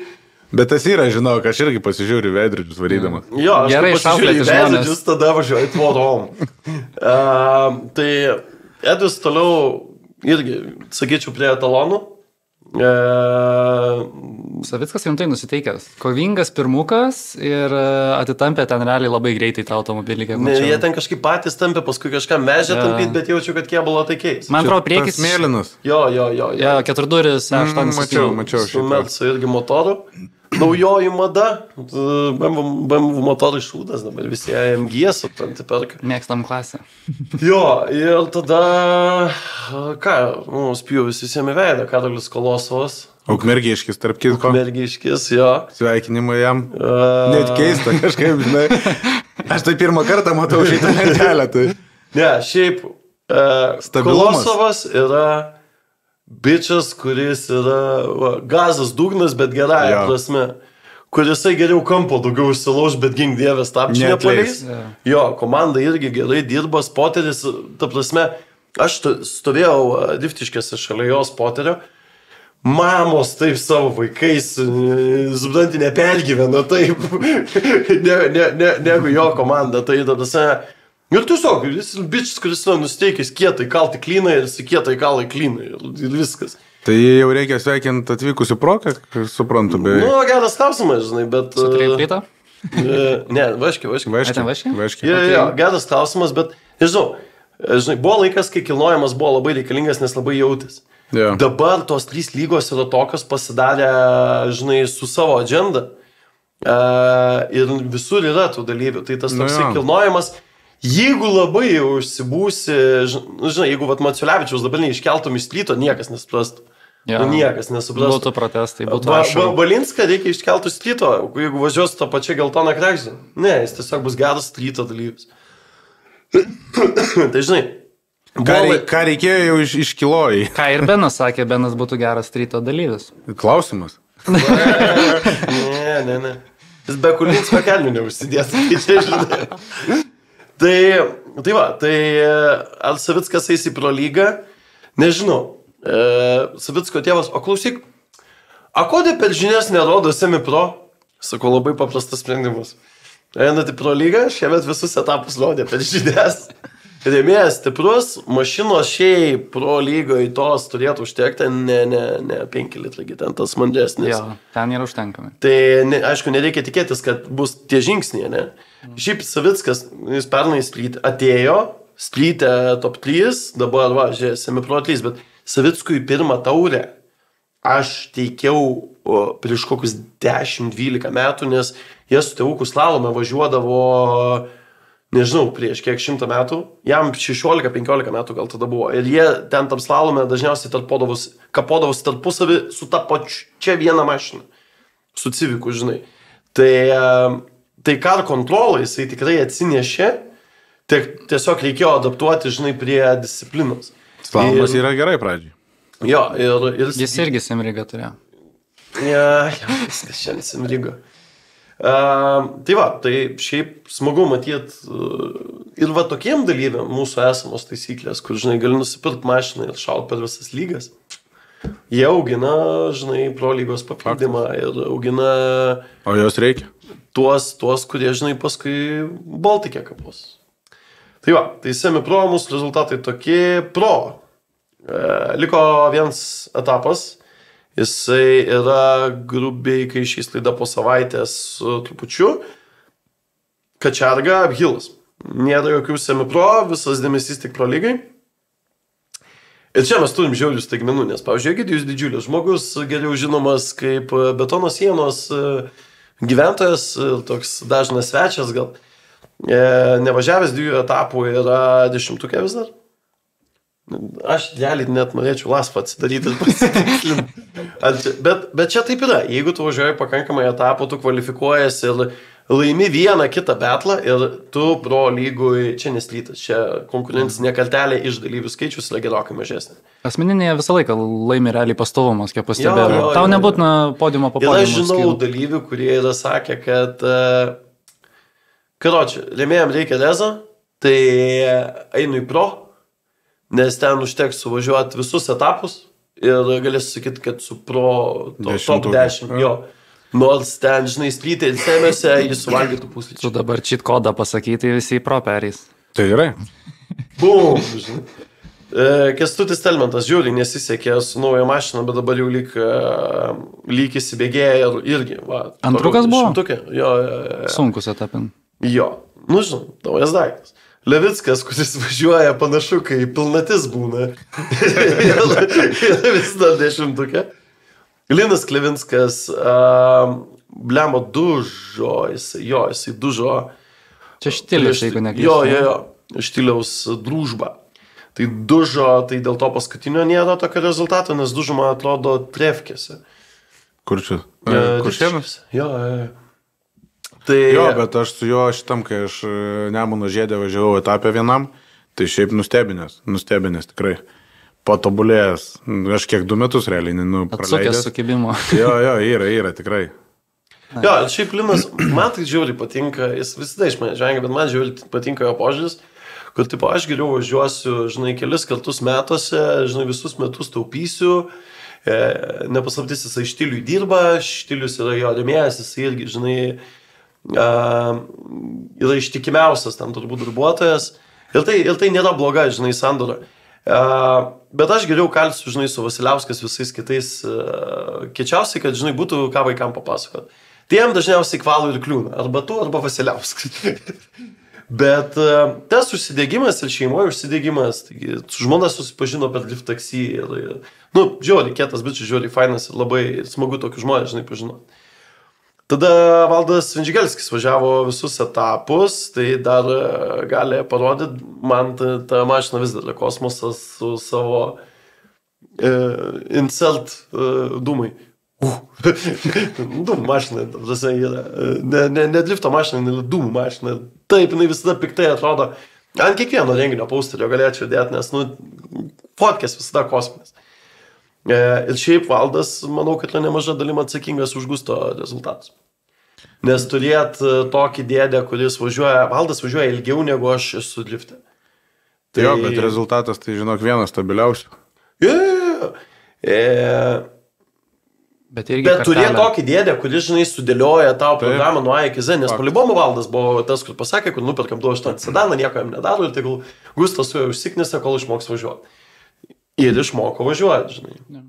Bet tas yra, žinau, aš irgi pasižiūriu veidrodžius varydamas. Jo, aš gerai pasižiūriu veidrodžius, tada važiuoju tvorom. Tai Edis toliau irgi, sakyčiau, prie etalonų. Savickas rimtai nusiteikęs. Kovingas pirmukas ir atitampė ten realiai labai greitai tą automobilį. Jie ten kažkaip patys tampė, paskui kažką mežė tampyti, bet jaučiu, kad kėbulo tai keis. Man atrodo, priekis... Mėlynas. Jo. 4-duris, 8. Mačiau. Su Melsu irgi motoru. Naujoji mada. BMW motorai šūdas, dabar visi AMG supranti perka. Mėgstam klasę. Jo, ir tada, spjūvis visiems į veidą, Karolis Kolosovas. Ukmergiškis, tarp kitko. Ukmergiškis, jo. Sveikinimai jam. Net keista kažkaip, žinai. Aš tai pirmą kartą matau šitą lentelę. Tai. Ne, šiaip Kolosovas yra bičias, kuris yra gazas dugnas, bet gerąją prasme. Kurisai geriau kampo daugiau užsilauž, bet gink dievės tapčiai nepaleis. Jo, komanda irgi gerai dirba, spoteris, ta prasme, aš stovėjau Riftiškėse šalia jos spoterio, mamos taip savo vaikais, supranti, nepergyvena taip, negu jo komanda, tai ta prasme. Ir tiesiog, jis bičias, kuris yra nusteikęs kietai kalti klyną ir jis kietai kalai klyną ir viskas. Tai jau reikia sveikinti atvykusių proką, suprantu, bet... Nu, geras klausimas, žinai, bet... Su treiplyta? Ne, vaškiai. Vaškiai? Jo, geras klausimas, bet, žinai, buvo laikas, kai kilnojimas buvo labai reikalingas, nes labai jautis. Yeah. Dabar tos 3 lygos yra tokios pasidarę, žinai, su savo agenda ir visur yra tų dalyvių. Tai tas toksai kilnojimas... Jeigu labai jau užsibūsi, žinai, jeigu Maciulevičiaus dabar neiškeltum iš Stryto, niekas nesuprastų. Ja, niekas nesuprastų. Būtų protestai, būtų ašarų. Balinską reikia iškeltų iš Stryto, jeigu važiuos tą pačią geltoną kregždę. Ne, jis tiesiog bus geras Stryto dalyvis. Tai žinai. Ką reikėjo jau iškilojai? Ką ir Benas sakė, Benas būtų geras Stryto dalyvis. Klausimas. Ne. Jis be Kulinsko kelnių neužsidės. Tai ar Savickas eis į Pro lygą? Nežinau. Savicko tėvas, o klausyk, kodėl per žinias nerodo semi-pro? Sakau, labai paprastas sprendimas. Einat į Pro lygą, šiemet visus etapus rodė per žinias. Rėmėjas stiprus, mašinos šiai Pro lygoje tos turėtų užtekti, ne 5 litrai, ten tas mandesnis. Jo, ten yra užtenkami. Tai, aišku, nereikia tikėtis, kad bus tie žingsniai, ne? Šiaip Savickas, jis pernai atėjo, Strytė top 3, dabar, žiūrėjau, semi-pro 3, bet Savickui pirmą taurę aš teikiau prieš kokius 10-12 metų, nes jie su tėvuku slalome važiuodavo, nežinau, prieš kiek 100 metų, jam 16-15 metų gal tada buvo. Ir jie ten tam slalome dažniausiai kapodavosi tarpusavį su ta pačia viena mašina, su Civiku, žinai. Tai car control jisai tikrai atsinešė, tiesiog reikėjo adaptuoti, žinai, prie disciplinos. Slalomas yra gerai pradžiai. Jo, ir... Jis irgi Simrigą turėjo. Ja, viskas šiandien Simrigo. Tai šiaip smagu matyti ir tokiem dalyviam mūsų esamos taisyklės, kur, žinai, gali nusipirkti mašiną ir šaut per visas lygas. Jie augina, žinai, Pro lygos papildymą ir augina... O jos reikia? Tuos, kurie, žinai, paskui Baltikė kapos. Tai semi-pro mūsų rezultatai tokie. Pro. Liko vienas etapas. Jisai yra grubiai, kai išeis laida po savaitės trupučiu. Kačerga, Aphilas. Nėra jokių semi-pro, visas dėmesys tik Pro lygai. Ir čia mes turim žiaurius staigmenų, nes, pavyzdžiui, Egidijus didžiulis žmogus, geriau žinomas kaip betono sienos gyventojas, toks dažnas svečias gal. Nevažiavęs 2 etapų yra 10 vis dar. Aš realiai net norėčiau lasfą atsidaryti ir pasitikslinti. Bet čia taip yra. Jeigu tu važiuoji pakankamai etapų, tu kvalifikuojasi ir laimi vieną kitą betlą ir tu pro lygui, čia neslytas, čia konkurencinė kartelė iš dalyvių skaičius yra gerokai mažesnė. Asmeninėje visą laiką laimi realiai pastovumas, kiek pastebėjau. Tau nebūtina podiumo po podiumo. Ir aš žinau dalyvių, kurie yra sakę, kad karoči, rėmėjom reikia rezo, tai einu į pro, nes ten užteks suvažiuoti visus etapus ir galėsiu sakyti, kad su pro top 10, jo. Nors ten, žinai, splytė ir sėmėse, jis suvalgytų puslyčių. Tu dabar cheat kodą pasakyti, visi į pro perės. Tai gerai. Bum, žinai. Kestutis Telmentas žiūri, nesisekė su nauja mašina, bet dabar jau lyg įsibėgėja irgi. Va, Antrukas buvo? Šimtukė. Jo. Sunkus etapin. Jo. Nu, žinai, naujas daiktas. Levickas, kuris važiuoja panašu, kai pilnatis būna. Vis dar 10. Linas Klevinskas, blemo dužo, jisai dužo. Čia štilius, jeigu neklystu. Jo, štiliaus družba. Tai dužo, tai dėl to paskutinio nėra tokio rezultato, nes dužo, man atrodo, trefkėse. Kur čia? Kuršėnas? Jo. Tai... Jo, bet aš su juo šitam, kai aš Nemuno Žiedė važiavau etapę vienam, tai šiaip nustebinęs tikrai. Patobulėjęs, aš kiek 2 metus realiai praleidęs. Atsukęs sukibimo. Jo, yra tikrai. Jo, šiaip Linas, man tai žiauriai patinka, jis visada iš mane žengia, bet man žiauriai patinka jo požiūris, kur tipo aš geriau važiuosiu, žinai, kelis kartus metuose, žinai, visus metus taupysiu, nepaslaptis jisai štiliui dirba, štilius yra jo rėmėjas, jisai irgi, žinai, yra ištikimiausias tam turbūt darbuotojas ir tai nėra bloga, žinai, sandora. Bet aš geriau kalsiu, žinai, su Vasiliauskas visais kitais kečiausiai, kad, žinai, būtų ką vaikam papasakot. Tai jam dažniausiai kvalų ir kliūna, arba tu, arba Vasiliauskas. Bet tas užsidėgymas ir šeimoje užsidėgymas, taigi su žmona susipažino per drift taksi ir, nu, žiūri, kietas bičias, žiūri, fainas ir labai smagu tokius žmonės, žinai, pažinoti. Tada Valdas Vindžigelskis važiavo visus etapus, tai dar gali parodyti, man ta mašina vis dar kosmosas su savo insert dūmai. Dūmų mašina, ne drifto mašina, ne dūmų mašina. Taip, jinai visada piktai atrodo. Ant kiekvieno renginio pausterio galėčiau dėti, nes, nu, fotkės visada kosminės. Ir šiaip Valdas, manau, kad yra nemaža dalim atsakingas už Gusto rezultatus. Nes turėt tokį dėdę, kuris važiuoja, Valdas važiuoja ilgiau negu aš esu drifte. Tai... Jo, bet rezultatas, tai žinok, vienas stabiliausių. Bet turėt tokį dėdę, kuris, žinai, sudėlioja tau programą nuo A iki Z, nes Polibomų Valdas buvo tas, kur pasakė, kur nuperkam 2.8 sedaną, nieko jam nedaro ir tai gal Gustas su juo užsiknėse, kol išmoks važiuoti. Ir išmoko važiuoti, žinai.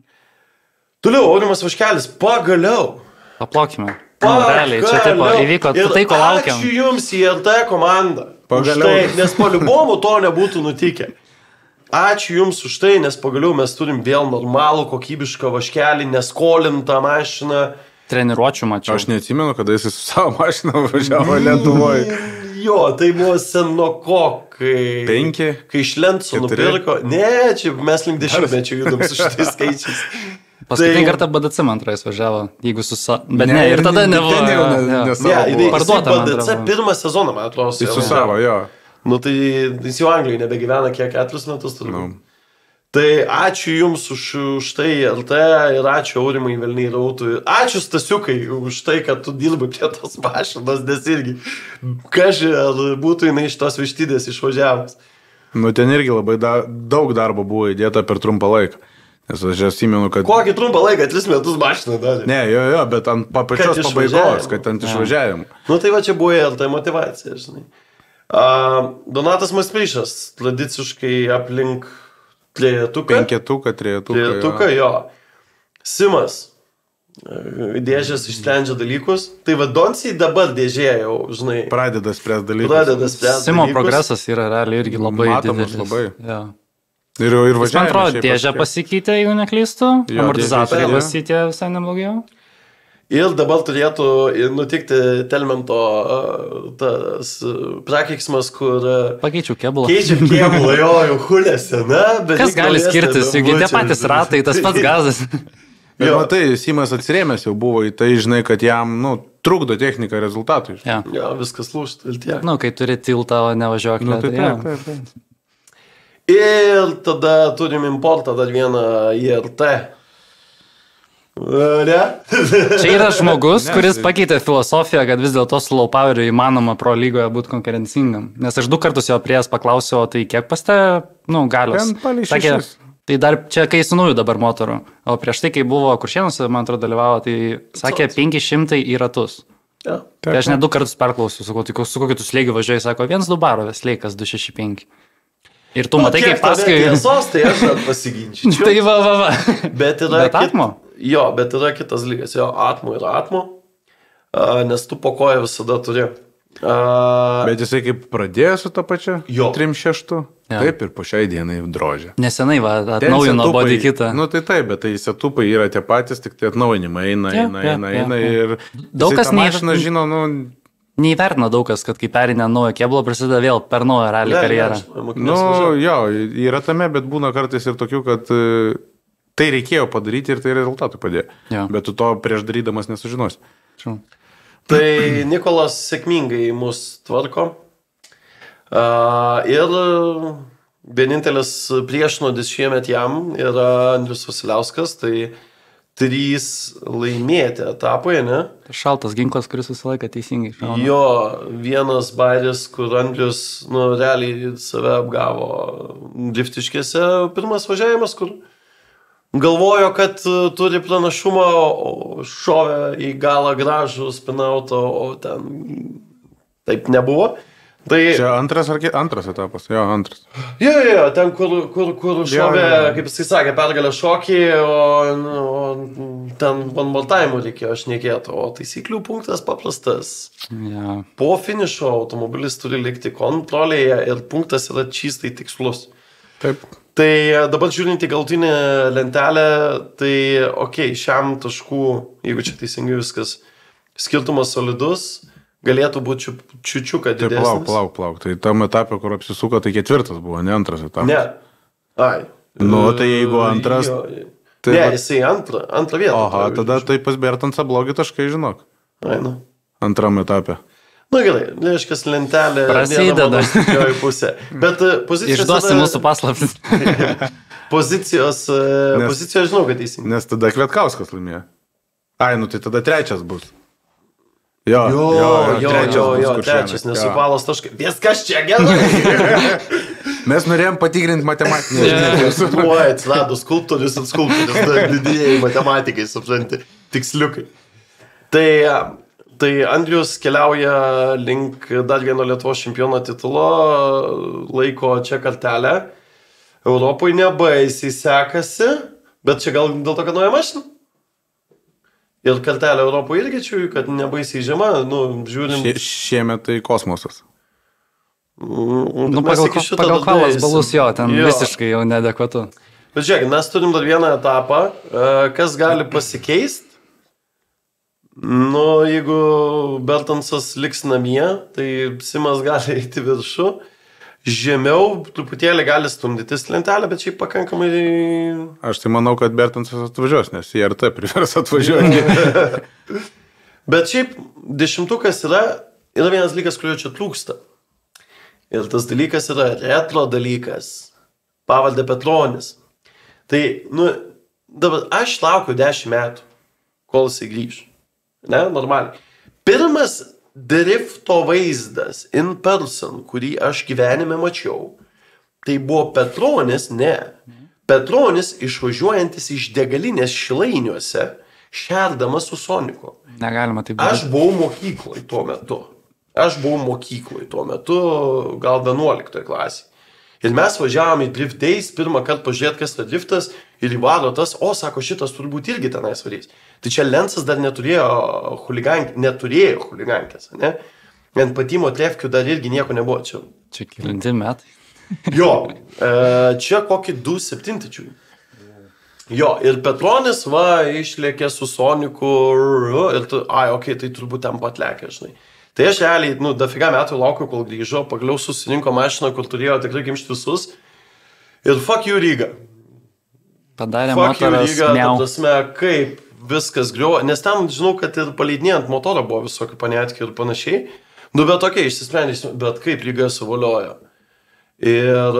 Toliau, Aurimas Vaškelis, pagaliau. Paplaukime. Realiai, čia taip įvyko, tai ko laukiam. Ačiū jums į LT komandą. Pagaliau. Nes Polibomų to nebūtų nutikę. Ačiū jums už tai, nes pagaliau mes turim vėl normalų, kokybišką Vaškelį, neskolintą mašiną. Treniruočių mačiau. Aš neatsimenu, kada jis su savo mašiną važiavo Lietuvoje. Jo, tai buvo senoko, kai iš Lentso nupirko. Ne, čia mes link 10-mečio judam su šitais skaičiais. Paskutinį kartą BDC, man atrodo, jis važiavo, jeigu bet ne, ir tada nebuvo. Parduota BDC pirmą sezoną, man atrodo. Jis su savo, jo. Nu tai jis jau Anglijoje nebegyvena kiek 4 metus. Tai ačiū jums už tai LT ir ačiū Aurimai Velniai Rautui. Ačiū Stasiukai už tai, kad tu dirbai prie tos mašinos, nes irgi kažkai būtų jinai iš tos vištydės išvažiavęs. Nu ten irgi labai daug darbo buvo įdėta per trumpą laiką. Nes aš atsimenu, kad... Kokį trumpą laiką, 3 metus mašiną darė. Ne, jo, bet ant pačios pabaigos, kad ant išvažiavimo. Nu tai va čia buvo ir tai motivacija, žinai. Donatas Masplyšas, tradiciškai aplink trejetuką. Trejetuką, jo. Simas, dėžės išsprendžia dalykus. Tai va Donsiai dabar dėžė jau, žinai. Pradeda spręs dalykus. Simo progresas yra realiai irgi labai matomas didelis. Labai. Ja. Ir važiavime. Man atrodo, dėžę pasikeitė, jeigu neklystu. Amortizatoriai pasikeitė visai neblogiau. Ir dabar turėtų nutikti Telmento tas prakeiksmas, kur... Pakeičiau keblą. Keičiu keblą, jau hulėse, na, bet... Kas gali skirtis, juk tie patys ratai, tas pats gazas. Bet matai, Simas atsirėmęs jau buvo į tai, žinai, kad jam, trukdo technika rezultatui. Ja, viskas lūžta ir tiek. Kai turi tiltą, o nevažiuok. Taip. Ir tada turim importą dar vieną IRT. Ne? Čia yra žmogus, kuris pakeitė filosofiją, kad vis dėlto su low poweriu įmanoma pro lygoje būti konkurencingam. Nes aš 2 kartus jo priejas paklausiau, tai kiek pas te, galios. Sakė, tai dar čia kai su nauju dabar motoru. O prieš tai, kai buvo Kuršėnuose, man atrodo, dalyvavo, tai sakė 500 į ratus. Ja. Tai aš net 2 kartus perklausiau, sakau, tai su kokiu tu slėgiu važiuoji, sako, 1-2 baro slėgas 265. Ir tu matai, kaip paskui... Tiesos, tai aš dar pasiginčiu. Tai va. Bet yra... Atmo? Jo, bet yra kitas lygas. Jo, atmo yra atmo, nes tu po koją visada turi. Bet jisai kaip pradėjo su tą pačią? Jo. 3.6. Taip ir po šiai dienai drožė. Nesenai atnaujino bodį kitą. Tai taip, bet tai setupai yra tie patys, tik tai atnaujinimai eina ir... Daug kas mašiną žino, neįvertina daug kas, kad kai perinė naujo kėblo, prasideda vėl per naują rally karjerą. Jo, yra tame, bet būna kartais ir tokių, kad tai reikėjo padaryti ir tai rezultatų padėjo. Jo. Bet tu to prieš darydamas nesužinosi. Tai Nikolas sėkmingai mus tvarko. Ir vienintelis priešnuodis šiemet jam yra Andrius Vasiliauskas, tai 3 laimėti etapai, ne? Šaltas ginklas, kuris visą laiką teisingai šauna. Jo, vienas bairis, kur Andrius, realiai save apgavo driftiškėse. Pirmas važiavimas, kur galvojo, kad turi pranašumą, o šovė į galą gražų spinauto, o ten taip nebuvo. Tai... Čia antras etapas, jo, antras. Jo, ten, kur šovė, kaip jisai sakė, pergalę šokį, o ten vanbaltavimų reikėjo šnekėti, o taisyklių punktas paprastas. Ja. Po finišo automobilis turi likti kontrolėje ir punktas yra čystai tikslus. Taip. Tai dabar žiūrint į galutinę lentelę, tai šiam taškų, jeigu čia teisingai viskas, skirtumas solidus, galėtų būti čiučiuką didesnis. Palauk. Tai tam etapė, kur apsisuko, tai 4 buvo, ne 2 etapas. Ne. Ai. Tai jeigu antras... Tai jisai antrą vietą. Oha, tada tai pas Bertansą blogi taškai, žinok. Ai, Antram etapė. Gerai, reiškia, lentelė prasideda į pusę. Bet pozicijos... Išduosi mūsų paslaptis. Pozicijos žinau, kad teisingai. Nes tada Kvietkauskas laimėjo. Ai, tai tada 3 bus. Jo, trečias, nesupalos taškai. Viskas čia gerai. Mes norėjom patikrinti matematinę žinią. Atsirado skulptorius ir skulptorius, didėjai matematikai, supranti, tiksliukai. Tai Andrius keliauja link dar vieno Lietuvos čempiono titulo, laiko čia kartelę. Europoje nebaisiai sekasi, bet čia gal dėl to, kad nauja mašina. Ir kartelė Europoje irgi čiūjų, kad nebaisiai žema, žiūrim... Šiemet tai kosmosas. Pagal kalas balus jo, ten visiškai jau neadekvatu. Bet žiūrėk, mes turim dar vieną etapą, kas gali pasikeisti. Jeigu Bertansas liks namie, tai Simas gali eiti viršų. Žemiau truputėlį gali stumdytis lentelę, bet šiaip pakankamai... Aš tai manau, kad Bertansas atvažiuos, nes IRT privers atvažiuoti. Bet šiaip 10 yra vienas dalykas, kurio čia trūksta. Ir tas dalykas yra retro dalykas. Pavardė Petronis. Tai, dabar aš laukiu 10 metų, kol jisai grįž. Ne, normaliai. Pirmas drifto vaizdas in person, kurį aš gyvenime mačiau, tai buvo Petronis, Petronis išvažiuojantis iš degalinės Šilainiuose, šerdamas su Soniku. Negalima taip būti. Aš buvau mokykloje tuo metu, gal 11 klasėje. Ir mes važiavom į Drift Days, pirmą kartą pažiūrėti, kas yra driftas, ir įvaro tas, sako, šitas turbūt irgi tenais varys. Tai čia Lensas dar neturėjo chuligankės, ne? Ant Patimo Trefkių dar irgi nieko nebuvo čia. Čia kelinti metai. Jo, čia kokį 2.7. Jo, ir Petronis, išlėkė su Soniku ir tai turbūt ten pat lėkė, žinai. Tai aš realiai, dafiga metų laukiu, kol grįžo, pagaliau susirinko mašiną, kur turėjo tikrai kimšti visus. Ir fuck you Ryga. Padarė fuck you motoras, Ryga, miau. prasme, kaip viskas griuvo, nes ten, žinau, kad ir paleidinėjant motorą buvo visokių panetkių ir panašiai. Bet tokia išsisprendys, bet kaip Ryga suvaliojo. Ir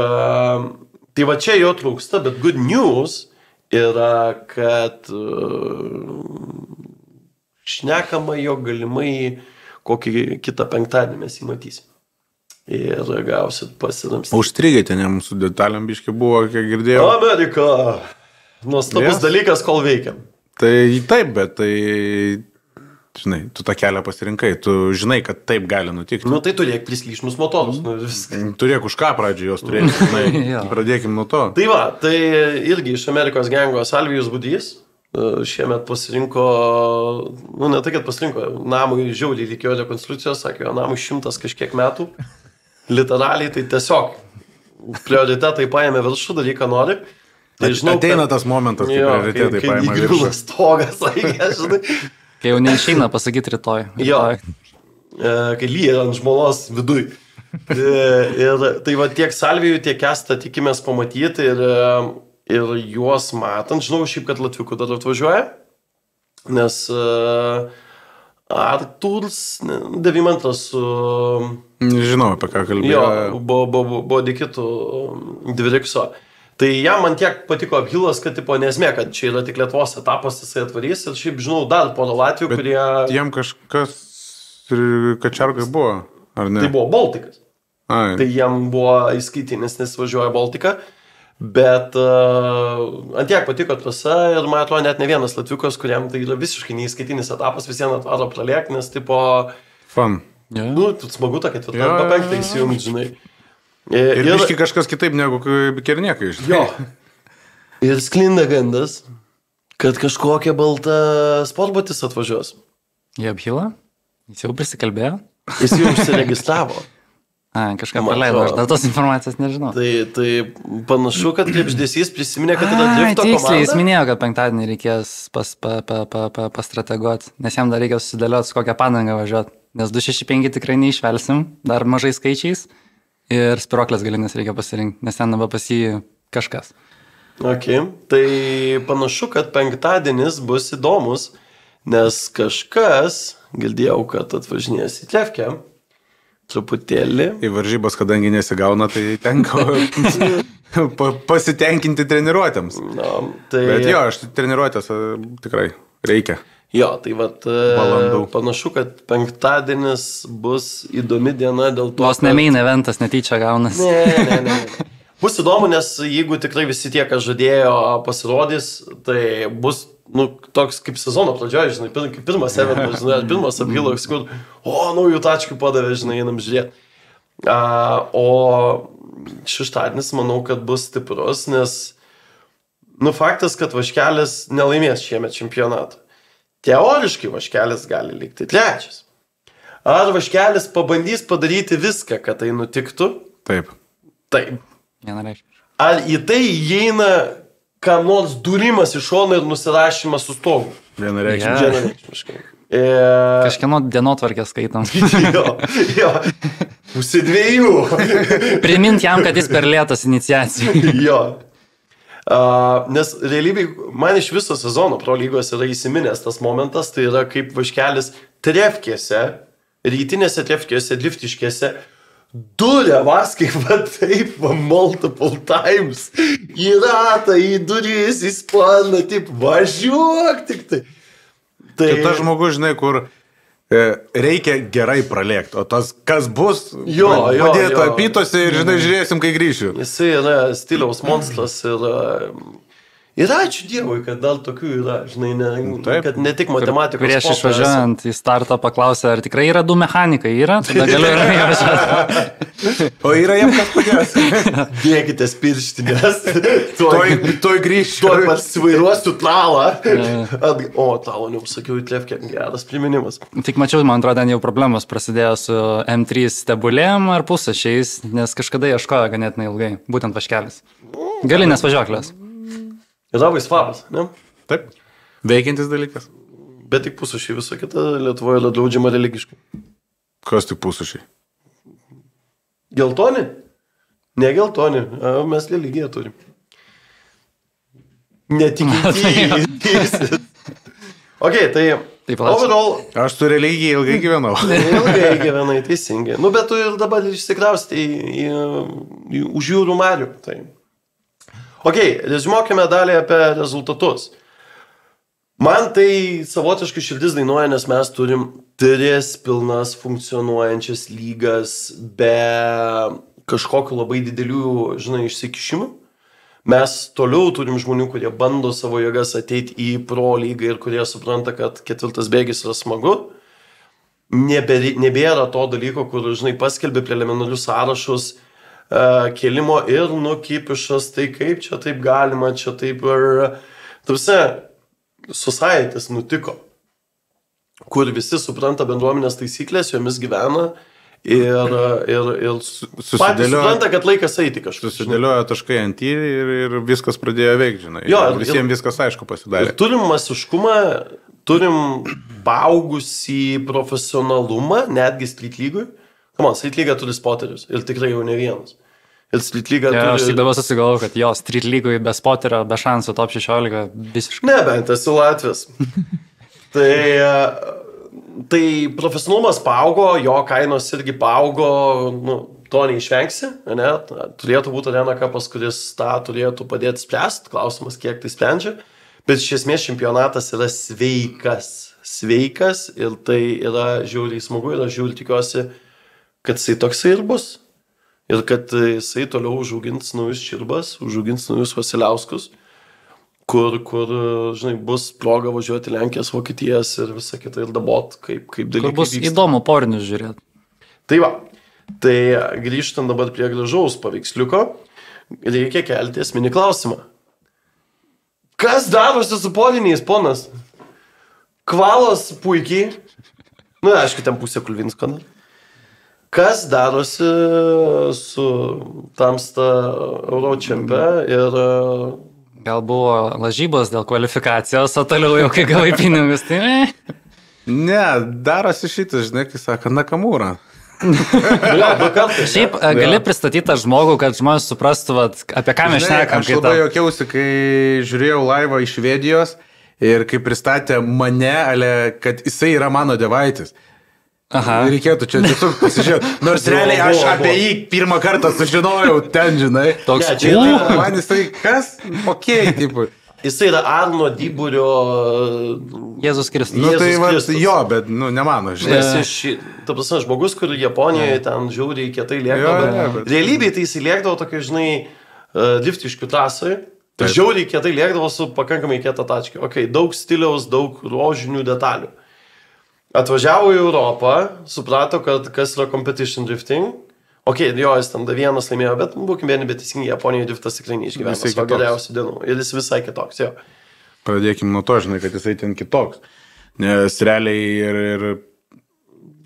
tai va čia jo trūksta, bet good news yra, kad šnekama jo galimai kokį kitą penktadienį mes jį matysim. Ir gausit pasiramstyti. Užstrigėte, ne mūsų detaliam biški buvo, kiek girdėjau. Amerika! Nuostabus dalykas, kol veikiam. Tai taip, bet tai, žinai, tu tą kelią pasirinkai, tu žinai, kad taip gali nutikti. Tai turėk prislyšmus motorus. Turėk už ką pradžioj jos turėti, žinai, pradėkim nuo to. Tai va, tai irgi iš Amerikos gengo Salvijus Budys šiemet pasirinko, ne tai, kad pasirinko, namui žiauriai reikėjo rekonstrukcijos, sakė, jo namui 100 kažkiek metų, literaliai, tai tiesiog prioritetai paėmė viršų, daryką nori. Tai žinau, ateina tas momentas, kai prioritetai paėmė viršų. Kai stogas, žinai. Kai jau neišeina pasakyti rytoj. Jo, kai lyja ant žmonos viduj. Ir tai va tiek Salvijų, tiek Kestą tikimės pamatyti ir juos matant, žinau šiaip, kad Latviukų dar atvažiuoja, nes Artūrs, 92 su... Žinau, apie ką kalbėjo. Jo, buvo dikitų Dvirikso. Tai jam man tiek patiko aphilas, kad tipo nesmė, kad čia yra tik Lietuvos etapas, jisai atvarys ir šiaip žinau dar porą Latvių, bet kurie... Jam kažkas Kačargai buvo, ar ne? Tai buvo Baltikas. Tai jam buvo įskaitinis, nes važiuoja Baltiką, bet antiek patiko trasa ir man atrodo net ne vienas Latviukas, kuriam tai yra visiškai neįskaitinis etapas, visieną atvaro pralėk, nes tipo... Fun. Smagu tą ketvirtą arba penktą įsijungti, žinai. Ir biški kažkas kitaip negu kerniekai, žinai. Jo. Ir sklinda gandas, kad kažkokia balta sportbatis atvažiuos. Į Abhilą? Jis jau prisikalbėjo? Jis jau užsiregistravo. Kažką praleido, aš dar tos informacijos nežinau. Tai panašu, kad Krepždėsys prisiminė, kad yra drifto komanda. Tiksliai, jis minėjo, kad penktadienį reikės pastrateguoti, nes jam dar reikia susidėlioti, su kokią padangą važiuoti. Nes 265 tikrai neišvelsim, dar mažai skaičiais. Ir spiroklės galinės reikia pasirinkti, nes ten dabar pas jį kažkas. Ok, tai panašu, kad penktadienis bus įdomus, nes kažkas, girdėjau, kad atvažinės į Tlevkę, truputėlį. Į varžybas, kadangi nesigauna, tai tenka pasitenkinti treniruotėms. Bet jo, aš treniruotės tikrai reikia. Jo, tai vat panašu, kad penktadienis bus įdomi diena dėl to, vos nemeina eventas, netyčia gaunas. Ne. Bus įdomu, nes jeigu tikrai visi tie, kas žadėjo, pasirodys, tai bus toks kaip sezono pradžioje, žinai, kaip pirmas eventas, žinai, pirmas aphilas, kur, naujų tačkių padavė, žinai, einam žiūrėti. O šeštadienis, manau, kad bus stiprus, nes, faktas, kad Vaškelis nelaimės šiemet čempionatą. Teoriškai Vaškelis gali likti trečias. Ar Vaškelis pabandys padaryti viską, kad tai nutiktų? Taip. Vienareikšmiškai. Ar į tai įeina kam nors dūrimas iš šono ir nusirašymas su stogu? Vienareikšmiškai. Kažkieno dienotvarkę skaitom. Jo. Pusė dviejų. Primint jam, kad jis per lėtas iniciacijų. Jo. Nes realybėj man iš viso sezono Pro lygos yra įsiminęs tas momentas, tai yra kaip Vaškelis Trefkėse, rytinėse Trefkėse, driftiškėse, durė vaskai, taip, multiple times, į ratą, į duris, į spaną, taip, važiuok tik tai. Tai tas žmogus, žinai, kur reikia gerai pralėkti, o tas, kas bus, padėtų apytose ir, žinai, žiūrėsim, kai grįšiu. Jisai yra stiliaus monstras ir ačiū Dievui, kad dar tokių yra, žinai, kad ne tik matematikos. Prieš išvažiuojant į startą paklausė, ar tikrai yra 2 mechanikai, tada galiu ramiai važiuoti. O yra jam kas padės. Dėkitės pirštinės. Tuoj grįšiu. Tuoj pasivairuosiu tralą. O, tralą neužsakiau į Tlevkę, geras priminimas. Tik mačiau, man atrodo, ten jau problemos prasidėjo su M3 stebulėm ar pusašiais, nes kažkada ieškojo ganėtinai ilgai, būtent Vaškelis. Galinės važiuoklės. Yra vaisvabas, ne? Taip. Veikiantis dalykas. Bet tik pusušiai, viso kita Lietuvoje yra draudžiama religiškai. Kas tik pusušiai? Geltoni? Ne geltoni, mes religiją turim. Netikintieji. Ok, tai overall... Aš su religija ilgai gyvenau. Ilgai gyvenai, teisingai. Nu, bet tu ir dabar išsikrausti į už jūrų marių. Tai. Ok, rezumuokime dalį apie rezultatus. Man tai savotiškai širdis dainuoja, nes mes turim 3 pilnas funkcionuojančias lygas be kažkokiu labai didelių, išsikišimų. Mes toliau turim žmonių, kurie bando savo jėgas ateiti į pro lygą ir kurie supranta, kad 4 bėgis yra smagu. Nebėra to dalyko, kur, paskelbė preliminarius sąrašus kelimo ir nukipišas, tai kaip čia taip galima, čia taip ir... Tarsi, societis nutiko, kur visi supranta bendruomenės taisyklės, jomis gyvena ir supranta, kad laikas eiti kažkur. Susidėliojo taškai ant ir viskas pradėjo veikti, žinai. Jo, visiems viskas aišku pasidarė. Ir turim masiškumą, turim paaugusi profesionalumą, netgi street lygui. Street lyga turi spoterius ir tikrai jau ne vienas. Ir street lyga turi... Aš tik dabar susigalvoju, kad jo, street lygui be spoterio, be šansų top 16 visiškai. Nebent esi Latvijas. Tai profesionalumas paaugo, jo kainos irgi paaugo, to neišvengsi, ne? Turėtų būti Arena Cupas, kuris tą turėtų padėti spręsti, klausimas, kiek tai sprendžia. Bet iš esmės čempionatas yra sveikas ir tai yra žiauriai smagu ir aš žiauriai tikiuosi, kad jisai toksai ir bus. Ir kad jisai toliau užaugins naujus Čirbas, užaugins naujus Vasiliauskus, kur bus proga važiuoti Lenkijas, Vokietijas ir visą kitą ir dabot, kaip dalykai kur bus vyksta. Įdomu porinius žiūrėti. Tai va, tai grįžtant dabar prie gražaus paveiksliuko, reikia kelti esminį klausimą. Kas darosi su poriniais, ponas? Kvalas puikiai. Aišku, ten pusė Kulvinsko. Kas darosi su tamsta Euročempe ir... Gal buvo lažybos dėl kvalifikacijos, o toliau jau kai gavai pinigus, tai... Ne, darosi šitas, žinai, kai sako, Nakamura. Šiaip gali pristatyti tą žmogų, kad žmonės suprastų, apie ką mes šnekam. Aš labai juokiausi, kai žiūrėjau laivą iš Švedijos ir kai pristatė mane, kad jisai yra mano dievaitis. Aha. Reikėtų čia tiesiog pasižiūrėti. Nors realiai aš apie jį pirmą kartą sužinojau ten, žinai. Toks, man jisai kas? Tipui. Jisai yra Arno Dyburio... Jėzus Kristus. Tai jo, bet, ne mano, žinai. Ta prasme, žmogus, kur Japonijoje ten žiauriai kietai liekdavo, bet realybėje tai jisai liekdavo tokia, žinai, liftiškių trasai. Žiauriai kietai liekdavo su pakankamai kieta tačkė. Ok, daug stiliaus, daug rožinių detalių. Atvažiavo į Europą, suprato, kad kas yra competition drifting. Ok, jo, jis ten vienas laimėjo, bet būkim vieni, bet teisingai, Japonijoje driftas tikrai neišgyvena savo geriausių dienų. Ir jis visai kitoks, jo. Pradėkim nuo to, žinai, kad jisai ten kitoks. Nes realiai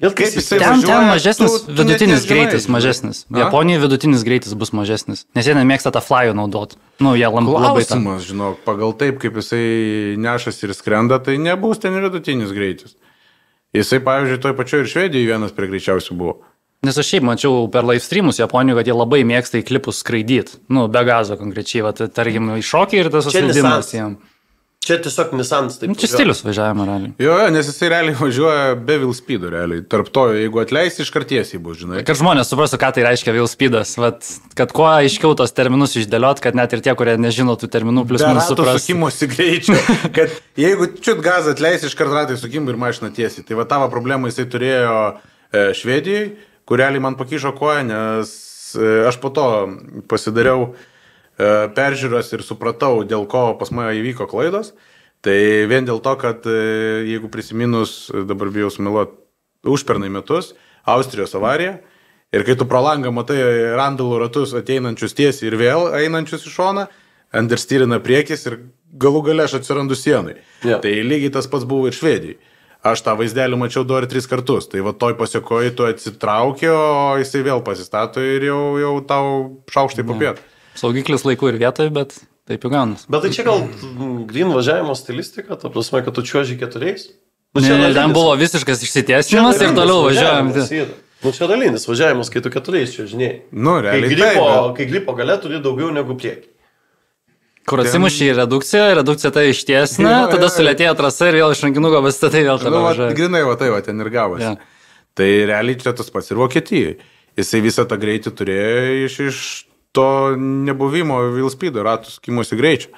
kaip jisai ten mažesnis vidutinis greitis, mažesnis. Japonijoje vidutinis greitis bus mažesnis. Nes jie nemėgsta tą fly'ų naudot. Jie labai tam. Klausimas, žinok, pagal taip, kaip jisai nešas ir skrenda, tai nebus ten vidutinis greitis. Jisai, pavyzdžiui, toj pačioj ir Švedijoje vienas prie greičiausių buvo. Nes aš šiaip mačiau per live streamus Japonijoje, kad jie labai mėgsta į klipus skraidyti. Be gazo konkrečiai, tarkim, iššokį ir tas susėdimas jiem. Čia tiesiog Nissans taip. Čia stilius važiavimo realiai. Jo, nes jisai realiai važiuoja be wheel speedo realiai. Tarp to, jeigu atleisi, iškarties jį bus, žinai. Kad žmonės suprastų, ką tai reiškia wheel speedas. Kad kuo aiškiau tos terminus išdėliot, kad net ir tie, kurie nežino tų terminų, plius minus supras. Sukimosi greičio. Kad jeigu čiut gazą atleisi, iškart ratai sukimų ir mašina tiesiai. Tai tavo problemą jisai turėjo Švedijai, kur realiai man pakišo koją, nes aš po to pasidariau peržiūros ir supratau, dėl ko pas mane įvyko klaidos. Tai vien dėl to, kad jeigu prisiminus, dabar bijau sumeluoti, užpernai metus, Austrijos avarija, ir kai tu pro langą matai randalų ratus ateinančius tiesiai ir vėl einančius į šoną, understyrina priekis ir galų gale aš atsirandu sienai. Yeah. Tai lygiai tas pats buvo ir Švedijai. Aš tą vaizdelį mačiau 2 ar 3 kartus. Tai toj pasiekoji tu atsitraukė, o jisai vėl pasistato ir jau tau šaukštai popėt. Saugiklis laiku ir vietoje, bet Taip jau gaunas. Bet tai čia gal green važiavimo stilistika, ta prasme, kad tu čiuoži 4. Nu, Ten buvo visiškas išsitiesinimas ir toliau važiuojam. Nu, čia dalinis važiavimas, kai tu 4 čiuožiniai. Nu, realiai. Kai glipo gale turi daugiau negu priekį. Kur atsimuši į redukciją tai ištiesina, tada sulėtėjo trasa ir vėl iš rankinuko pasistatai vėl toliau važiuoja. Grinai, va tai, va ten ir gavosi. Ja. Tai realiai čia tas pats ir Vokietijai. Jisai visą tą greitį turėjo iš to nebuvimo Vilspeedo ratų skimosi greičio.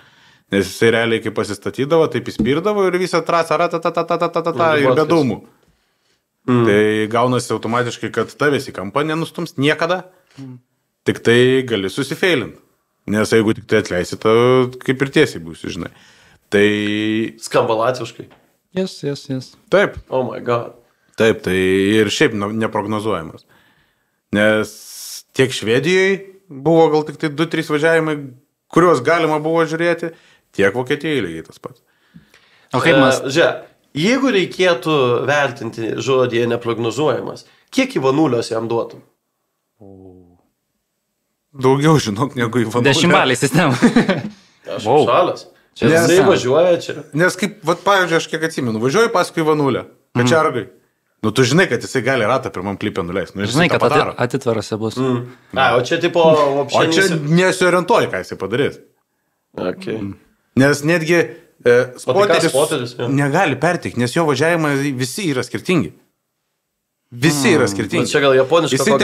Nes jisai realiai kaip pasistatydavo, taip įspirdavo ir visą trasą ir be dūmų. Tai gaunasi automatiškai, kad tavęs į kampą nenustums niekada, tik tai gali susifeilinti. Nes jeigu tik tai atleisi, kaip ir tiesiai būsi, žinai. Tai... Skamba latviškai. Yes. Taip. Oh my god. Taip, tai ir šiaip neprognozuojamas. Nes tiek Švedijai buvo gal tik tai 2-3 važiavimai, kuriuos galima buvo žiūrėti, tiek Vokietijai lygiai tas pats. O kaip mes... Žiūrėk, jeigu reikėtų vertinti žodį neprognozuojamas, kiek Ivanulios jam duotum? Daugiau žinok negu Ivanulė. 10 baliai sistema. Aš šalas. Čia jisai važiuoja čia. Nes kaip, pavyzdžiui, aš kiek atsimenu, važiuoju paskui Ivanulę, kačiargai. Nu, tu žinai, kad jisai gali ratą pirmam klipę nuleisti. Nu, žinai, kad atitvarose bus. O čia tipo... O čia nesiorientuoji, ką jisai padarys. Okay. Nes netgi spoteris negali pertikti, nes jo važiavimai visi yra skirtingi. Visi yra skirtingi. Čia gal japoniška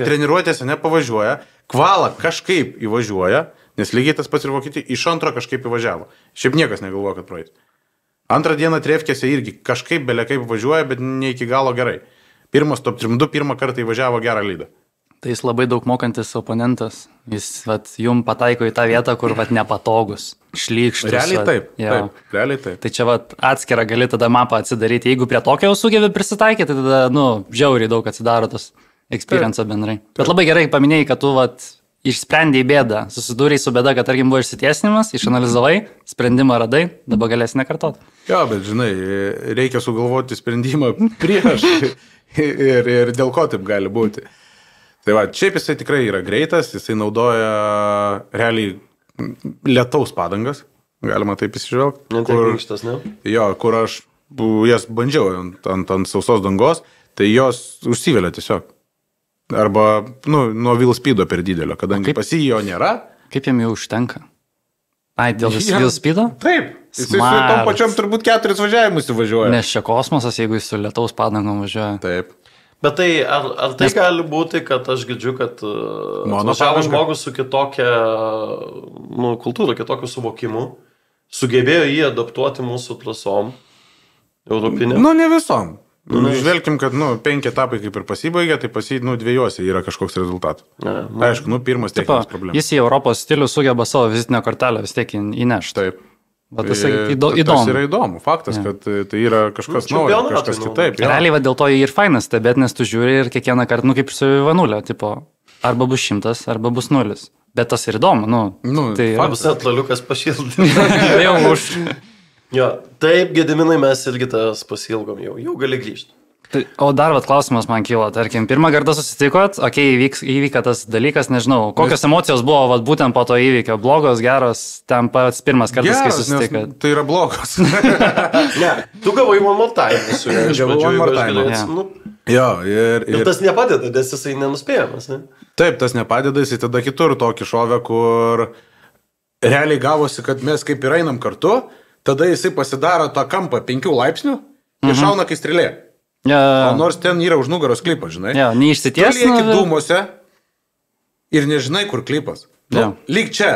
treniruotėse nepavažiuoja, kvalą kažkaip įvažiuoja, nes lygiai tas pats ir Vokietija iš antro kažkaip įvažiavo. Šiaip niekas negalvoja, kad praeis. Antrą dieną Trefkėse irgi kažkaip belekaip važiuoja, bet ne iki galo gerai. Pirmas top 3-2 pirmą kartą įvažiavo gerą lydą. Tai jis labai daug mokantis oponentas. Jis jum pataiko į tą vietą, kur nepatogus, šlykštus. Realiai taip. Realiai taip. Tai čia atskirą gali tada mapą atsidaryti. Jeigu prie tokio jau sugebi prisitaikyti, tai tada, žiauriai daug atsidaro tas experience bendrai. Bet labai gerai paminėjai, kad tu išsprendėjai bėdą. Susidūrėjai su bėda, kad tarkim buvo išsitiesinimas, išanalizavai, sprendimą radai, dabar galėsi nekartoti. Jo, bet žinai, reikia sugalvoti sprendimą prieš ir dėl ko taip gali būti. Tai va, šiaip jisai tikrai yra greitas, jisai naudoja realiai lietaus padangas, galima taip įsižvelgti. Netai minkštas, ne? Jo, kur aš jas bandžiau ant sausos dangos, tai jos užsivelia tiesiog. Arba, nuo Vilspeedo per didelio, kadangi pas jį jo nėra. Kaip jam jau užtenka? Ai, dėl Vilspeedo? Taip, jisai su tom pačiom turbūt 4 važiavimus įvažiuoja. Nes čia kosmosas, jeigu jis su lietaus padangom važiuoja. Taip. Bet tai, ar tai gali būti, kad aš girdžiu, kad važiavo žmogus su kitokia kultūra, kitokiu suvokimu, sugebėjo jį adaptuoti mūsų trasom europinėm? Nu, ne visom. Žvelkim, kad 5 etapai kaip ir pasibaigė, tai dviejose yra kažkoks rezultatas. Aišku, pirmas techninis problemas. Jis į Europos stilių sugeba savo vizitinę kortelę vis tiek įnešti. Taip. Tas įdomu. Tas yra įdomu. Faktas, kad tai yra kažkas naujo, kažkas kitaip. Realiai dėl to ir fainas stebėti, nes tu žiūri ir kiekvieną kartą, kaip su Ivanulė, arba bus 100, arba bus 0. Bet tas ir įdomu. Tai visą atlaliukas pašildė. Jau už. Jo, taip, Gediminai, mes irgi tas pasilgom, jau gali grįžti. O dar klausimas man kilo, tarkim, pirmą kartą susitikot, įvyka tas dalykas, nežinau, kokios emocijos buvo būtent po to įvykio, blogos, geros, ten pats pirmas kartas, kai susitikot. Tai yra blogos. Ne, tu gavai one more time su juo. Gavau one more time. Jo, ir tas nepadeda, nes jisai nenuspėjamas, ne? Taip, tas nepadeda, jisai tada kitur tokį šovę, kur realiai gavosi, kad mes kaip ir einam kartu, tada jisai pasidaro tą kampą 5 laipsnių ir šauna kai strėlė. O nors ten yra už nugaros klipas, žinai. Neišsities. Tu lieki dūmuose ir nežinai, kur klipas. Lyg čia.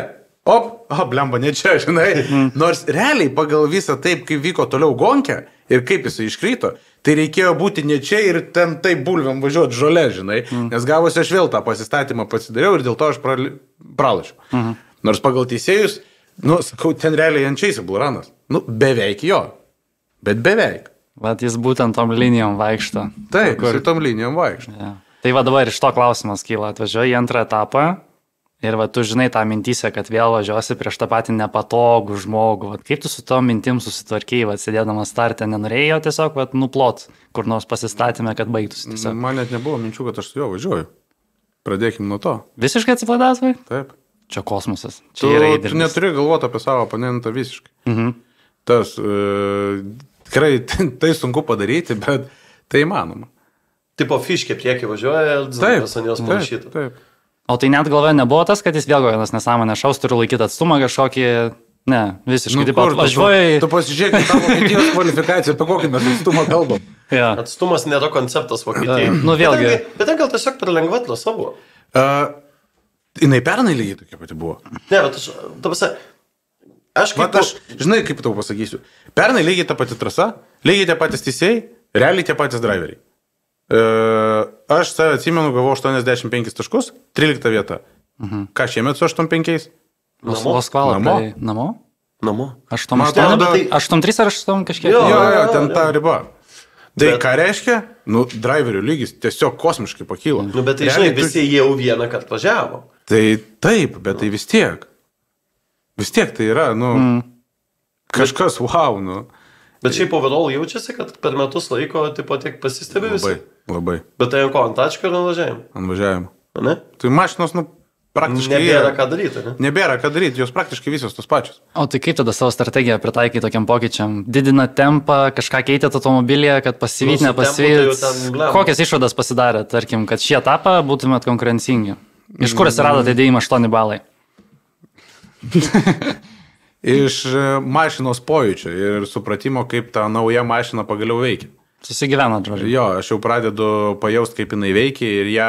Blemba, ne čia, žinai. Nors realiai pagal visą taip, kaip vyko toliau gonkė ir kaip jisai iškrito, tai reikėjo būti ne čia ir ten taip bulviam važiuoti žolė, žinai. Nes gavosi aš vėl tą pasistatymą pasidariau ir dėl to aš pralašiau. Nors pagal teisėjus, sakau, ten realiai ančiaisi bluranas. Beveik jo. Bet beveik. Bet jis būtent tom linijom vaikšto. Taip, jis tom linijom vaikšto. Ja. Tai dabar iš to klausimas kyla. Atvažiuoji į antrą etapą ir tu žinai tą mintysę, kad vėl važiuosi prieš tą patį nepatogų žmogų. Kaip tu su tom mintim susitvarkėjai, sėdėdamas starte, nenorėjai tiesiog nuplot, kur nors pasistatymę, kad baigtųsi tiesiog? Man net nebuvo minčių, kad aš su juo važiuoju. Pradėkim nuo to. Visiškai atsipalaidavai? Taip. Čia kosmosas. Tu, Čia yra tu įdirbis. neturi galvoti apie savo oponentą visiškai. Mhm. Tas, tikrai tai sunku padaryti, bet tai įmanoma. Tipo fiškė priekį važiuoja, Eldzinas ant jos parašyta. Taip. O tai net galvoje nebuvo tas, kad jis vėl kokias nesąmonę šaus, turi laikyti atstumą kažkokį, ne, visiškai taip pat važiuoja. Tu pasižiūrėk į tavo Vokietijos kvalifikaciją, apie kokį mes atstumą kalbam. Ja. Atstumas nėra konceptas Vokietijai. Nu, vėlgi. Bet ten gal tiesiog per lengva trasa buvo. Jinai pernai lygiai tokia pati buvo. Ne, bet aš kaip... Žinai, kaip tau pasakysiu. Pernai lygiai ta pati trasa, lygiai tie patys teisėjai, realiai tie patys driveriai. Aš save atsimenu, gavau 85 taškus, 13 vieta. Ką šiemet su 85? Moskva, namo? Namo. 8-3 ar 8 kažkiek? Jo, ten ta riba. Tai ką reiškia? Nu, driverių lygis tiesiog kosmiškai pakyla. Nu, bet tai žinai, visi jau vieną kartą važiavo. Tai taip, bet tai vis tiek. Vis tiek tai yra, nu, kažkas wow, nu. Bet šiaip overall jaučiasi, kad per metus laiko, tipo, tiek pasistebi visi. Labai. Bet tai ko, ant tačko ar ant važiavimo? Ant važiavimo. Ne? Tai mašinos, nu, praktiškai... Nebėra ką daryti, ne? Nebėra ką daryti, jos praktiškai visos tos pačios. O tai kaip tada savo strategiją pritaikai tokiam pokyčiam? Didina tempą, kažką keitėt automobilyje, kad pasivyti, nepasivyti? Kokias išvadas pasidarė, tarkim, kad šį etapą būtumėt konkurencingi? Iš kur atsiradote 8 balai? Iš mašinos pojūčio ir supratimo, kaip ta nauja mašina pagaliau veikia. Susigyvenat, žodžiu. Jo, aš jau pradedu pajausti, kaip jinai veikia ir ją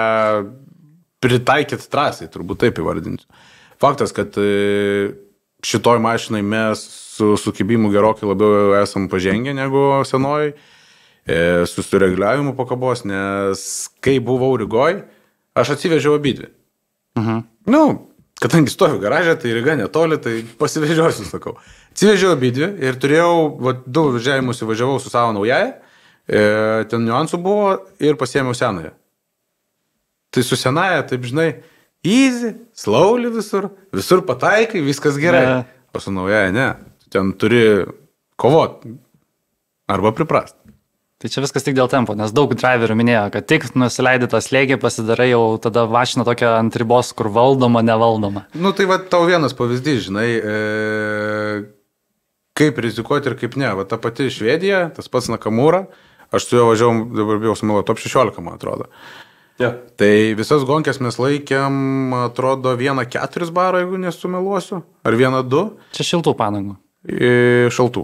pritaikyti trasai, turbūt taip įvardinsiu. Faktas, kad šitoj mašinai mes su sukibimu gerokai labiau esam pažengę negu senoj, su sureguliavimu pakabos, nes kai buvau Rygoj, aš atsivežiau abidvi. Nu, kadangi stoviu garažę, tai Ryga netoli, tai pasivežiosiu, sakau. Atsivežiau abidvi ir turėjau 2 važiavimus įvažiavau su savo naujaja, ten niuansų buvo ir pasiėmiau senąją. Tai su senaja, taip žinai, easy, slowly visur pataikai, viskas gerai. O su naujaja ne, ten turi kovot arba priprast. Tai čia viskas tik dėl tempo, nes daug driverių minėjo, kad tik nusileidai tą slėgį, pasidarai jau tada mašiną tokią ant ribos, kur valdoma, nevaldoma. Nu tai va tau vienas pavyzdys, žinai, kaip rizikuoti ir kaip ne. Va ta pati Švedija, tas pats Nakamura, aš su juo važiavau, dabar bijau sumeluoti, top 16, man atrodo. Ja. Tai visas gonkės mes laikėm, atrodo, 1,4 baro, jeigu nesumeluosiu, ar 1,2. Čia šiltų padangų. Šaltų.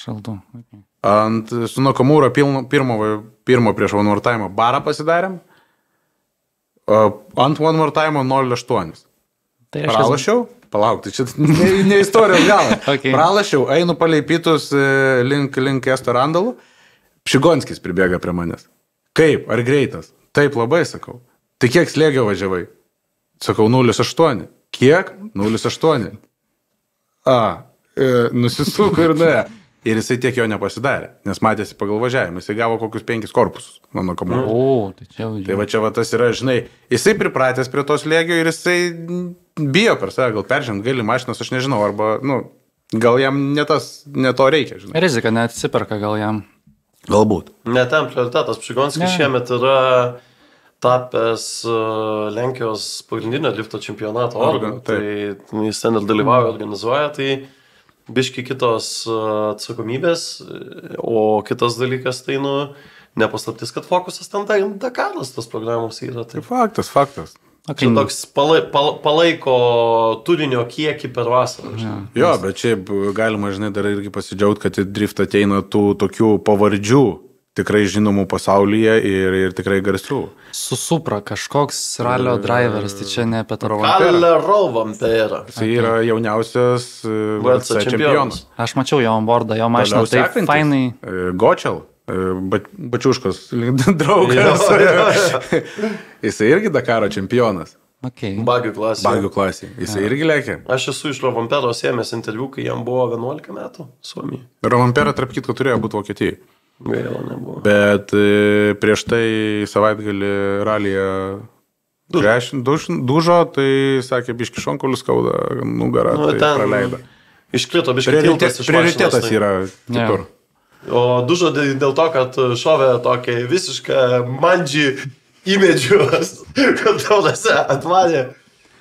Šaltų. Okay. Ant su Nakamura pirmo prieš One More Time barą pasidarėm, ant One More Time 0,8. Tai pralašiau, palauk, tai čia ne istorijos galas. Okay. Pralašiau, einu palei pitus link Esto Randalų, Pšigonskis pribėga prie manęs. Kaip, ar greitas? Taip, labai, sakau. Tai kiek slėgio važiavai? Sakau, 0,8. Kiek? 0,8. Nusisuko ir ne. Ir jisai tiek jo nepasidarė, nes matėsi pagal važiavimą. Jisai gavo kokius 5 korpusus nuo Nakamura. Tai va čia va tas yra, žinai, jisai pripratęs prie tos slėgio ir jisai bijo per save, gal peržengti gali mašinas, aš nežinau, arba, nu, gal jam ne to reikia, žinai. Rizika neatsiperka gal jam. Galbūt. Ne, ten prioritetas. Pšigonskis šiemet yra tapęs Lenkijos pagrindinio lifto čempionato organų. Tai jis ten ir dalyvauja, organizuoja, tai biški kitos atsakomybės, o kitas dalykas tai, nu, nepaslaptis, kad fokusas ten Dakaras tos programos yra. Tai faktas. Čia toks palaiko turinio kiekį per vasarą. Jo, bet šiaip galima, žinai, dar irgi pasidžiaugti, kad į driftą ateina tų tokių pavardžių tikrai žinomų pasaulyje ir tikrai garsių. Su Supra kažkoks ralio driveris, tai čia ne apie tą Vampera. Jis yra jauniausias VLC čempionas. Aš mačiau jo onboardą, jo mašiną taip fainai. Gočel. Bačiuškos draugas. Jisai irgi Dakaro čempionas. Okay. Bagių klasė. Jisai irgi lėkė. Aš esu iš Rovamperos ėmęs interviu, kai jam buvo 11 metų Suomijai. Rovampera, tarp kitko, turėjo būti Vokietijai. Gaila nebuvo. Bet prieš tai savaitgalį ralyje dužo, tai sakė, biški šonkaulius skauda, nugarą, tai praleido. Iškrito biški tiltas iš mašinos. Prioritetas yra kitur. O dužo dėl to, kad šovė tokia visišką mandžį įmedžius, kad taulėse atmanė.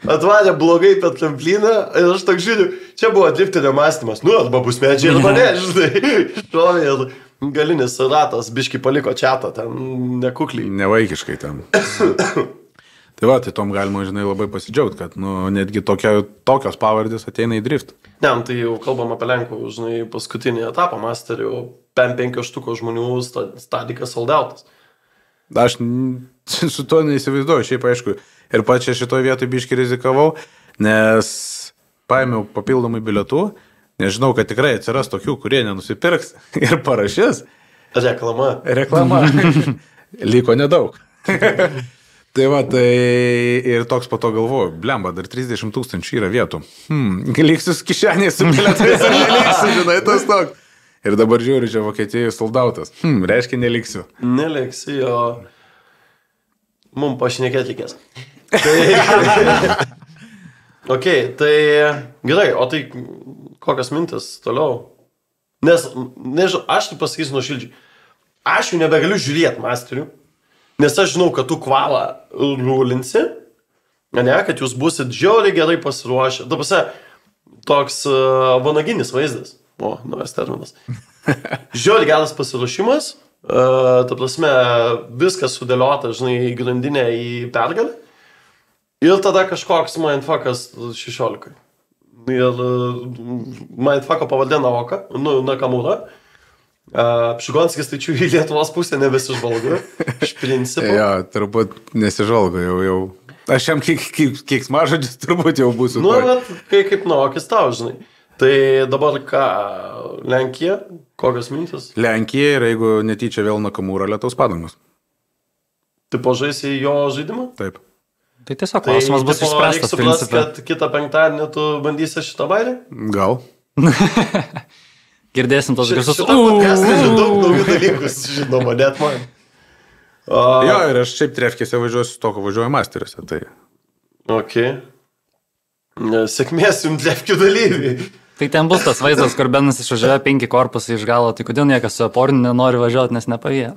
atvarė blogai per tramplyną ir aš toks žiūriu, čia buvo drifterio mąstymas, nu, arba bus medžiai, arba ne, žinai, šovė ir galinis ratas, biški paliko čiatą, ten nekukliai. Nevaikiškai ten. Tai va, tai tom galima, žinai, labai pasidžiaugti, kad, nu, netgi tokios pavardės ateina į drift. Ne, tai jau kalbam apie Lenkų, žinai, paskutinį etapą masterių, 5 štuko žmonių stadikas soldautas. Aš su to neįsivaizduoju, šiaip aišku, ir pačia šitoje vietoje biški rizikavau, nes paėmiau papildomai bilietų, nežinau, kad tikrai atsiras tokių, kurie nenusipirks ir parašys. Reklama. Liko nedaug. Tai va, tai ir toks po to galvoju, blemba, dar 30 000 yra vietų. Liksiu kišenėje su bilietais, ar neliksiu, žinai, tas toks. Ir dabar žiūriu, čia Vokietijoje soldautas. Reiškia, neliksiu. Neliksiu, jo. Mums pašnekėti reikės. Ok, tai gerai, o tai kokios mintis toliau? Nes, nežinau, aš tai pasakysiu nuoširdžiai. Aš jau nebegaliu žiūrėti masterių. Nes aš žinau, kad tu kvalą rūlinsi, ne, kad jūs busit žiauriai gerai pasiruošę. Dabar, toks vanaginis vaizdas. O, naujas terminas. Žiauriai geras pasiruošimas. Ta prasme, viskas sudėliota, žinai, į grandinę, į pergalę. Ir tada kažkoks mindfuckas 16. Ir mindfucko pavadė Nakamura. Pšigonskis tai čia į Lietuvos pusę nebesižvalgo, iš principo. Jo, turbūt nesižvalgo jau. Aš jam kiek smažodžius turbūt jau būsiu. Nu, bet kaip nuokis tau, žinai. Tai dabar ką, Lenkija, kokios mintis? Lenkija ir jeigu netyčia vėl Nakamura Lietuvos padangos. Tai pažaisi jo žaidimą? Taip. Tai tiesiog klausimas bus išspręstas. Reikia suprasti, kad kitą penktadienį tu bandysi šitą bairį? Gal. Girdėsim tos garsus. Daug naujų dalykų, žinoma, net man. Jo, ir aš šiaip trefkėse važiuosiu su to, ko važiuoju masteriuose. Tai... Ok. Sėkmės jums trefkių dalyviai. Tai ten bus tas vaizdas, kur Benas išvažiuoja 5 korpusai iš galo, tai kodėl niekas su aporinu nenori važiuoti, nes nepavyko.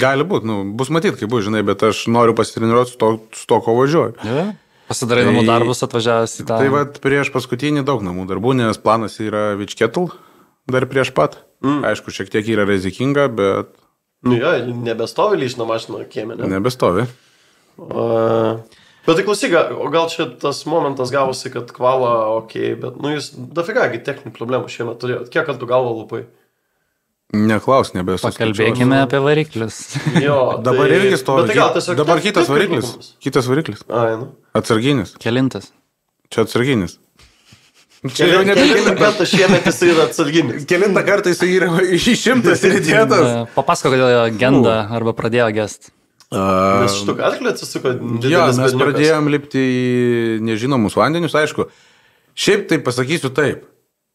Gali būti, bus matyti, kaip bus, žinai, bet aš noriu pasitreniruoti su to, ko važiuoju. Ja. Pasidarai namų darbus atvažiavęs į tą. Tai va, prieš paskutinį daug namų darbų, nes planas yra Vičketl. Dar prieš pat. Aišku, šiek tiek yra rizikinga, bet... Nu jo, nebestovi lyšna mašina kieme, ne? Nebestovi. Bet tai klausyk, o gal čia tas momentas gavosi, kad kvala okei, bet nu jūs dafigagi techninių problemų šiemet turėjot. Kiek kartų galvo lupai? Neklaus, nebesu. Pakalbėkime apie variklius. Jo, dabar irgi stovi. Tai gal tiesiog... Dabar kitas variklis. Kitas variklis. Ai, nu. Atsarginis. Kelintas. Čia atsarginis. Kelintą kartą šiemet jis yra atsarginis. Kelintą kartą jis yra išimtas ir dėtas. Papasako, kodėl jo genda arba pradėjo gest. Nes štuk arklį atsisuko didelis berniukas. Jo, mes pradėjom lipti į nežinomus vandenius, aišku. Šiaip tai pasakysiu taip.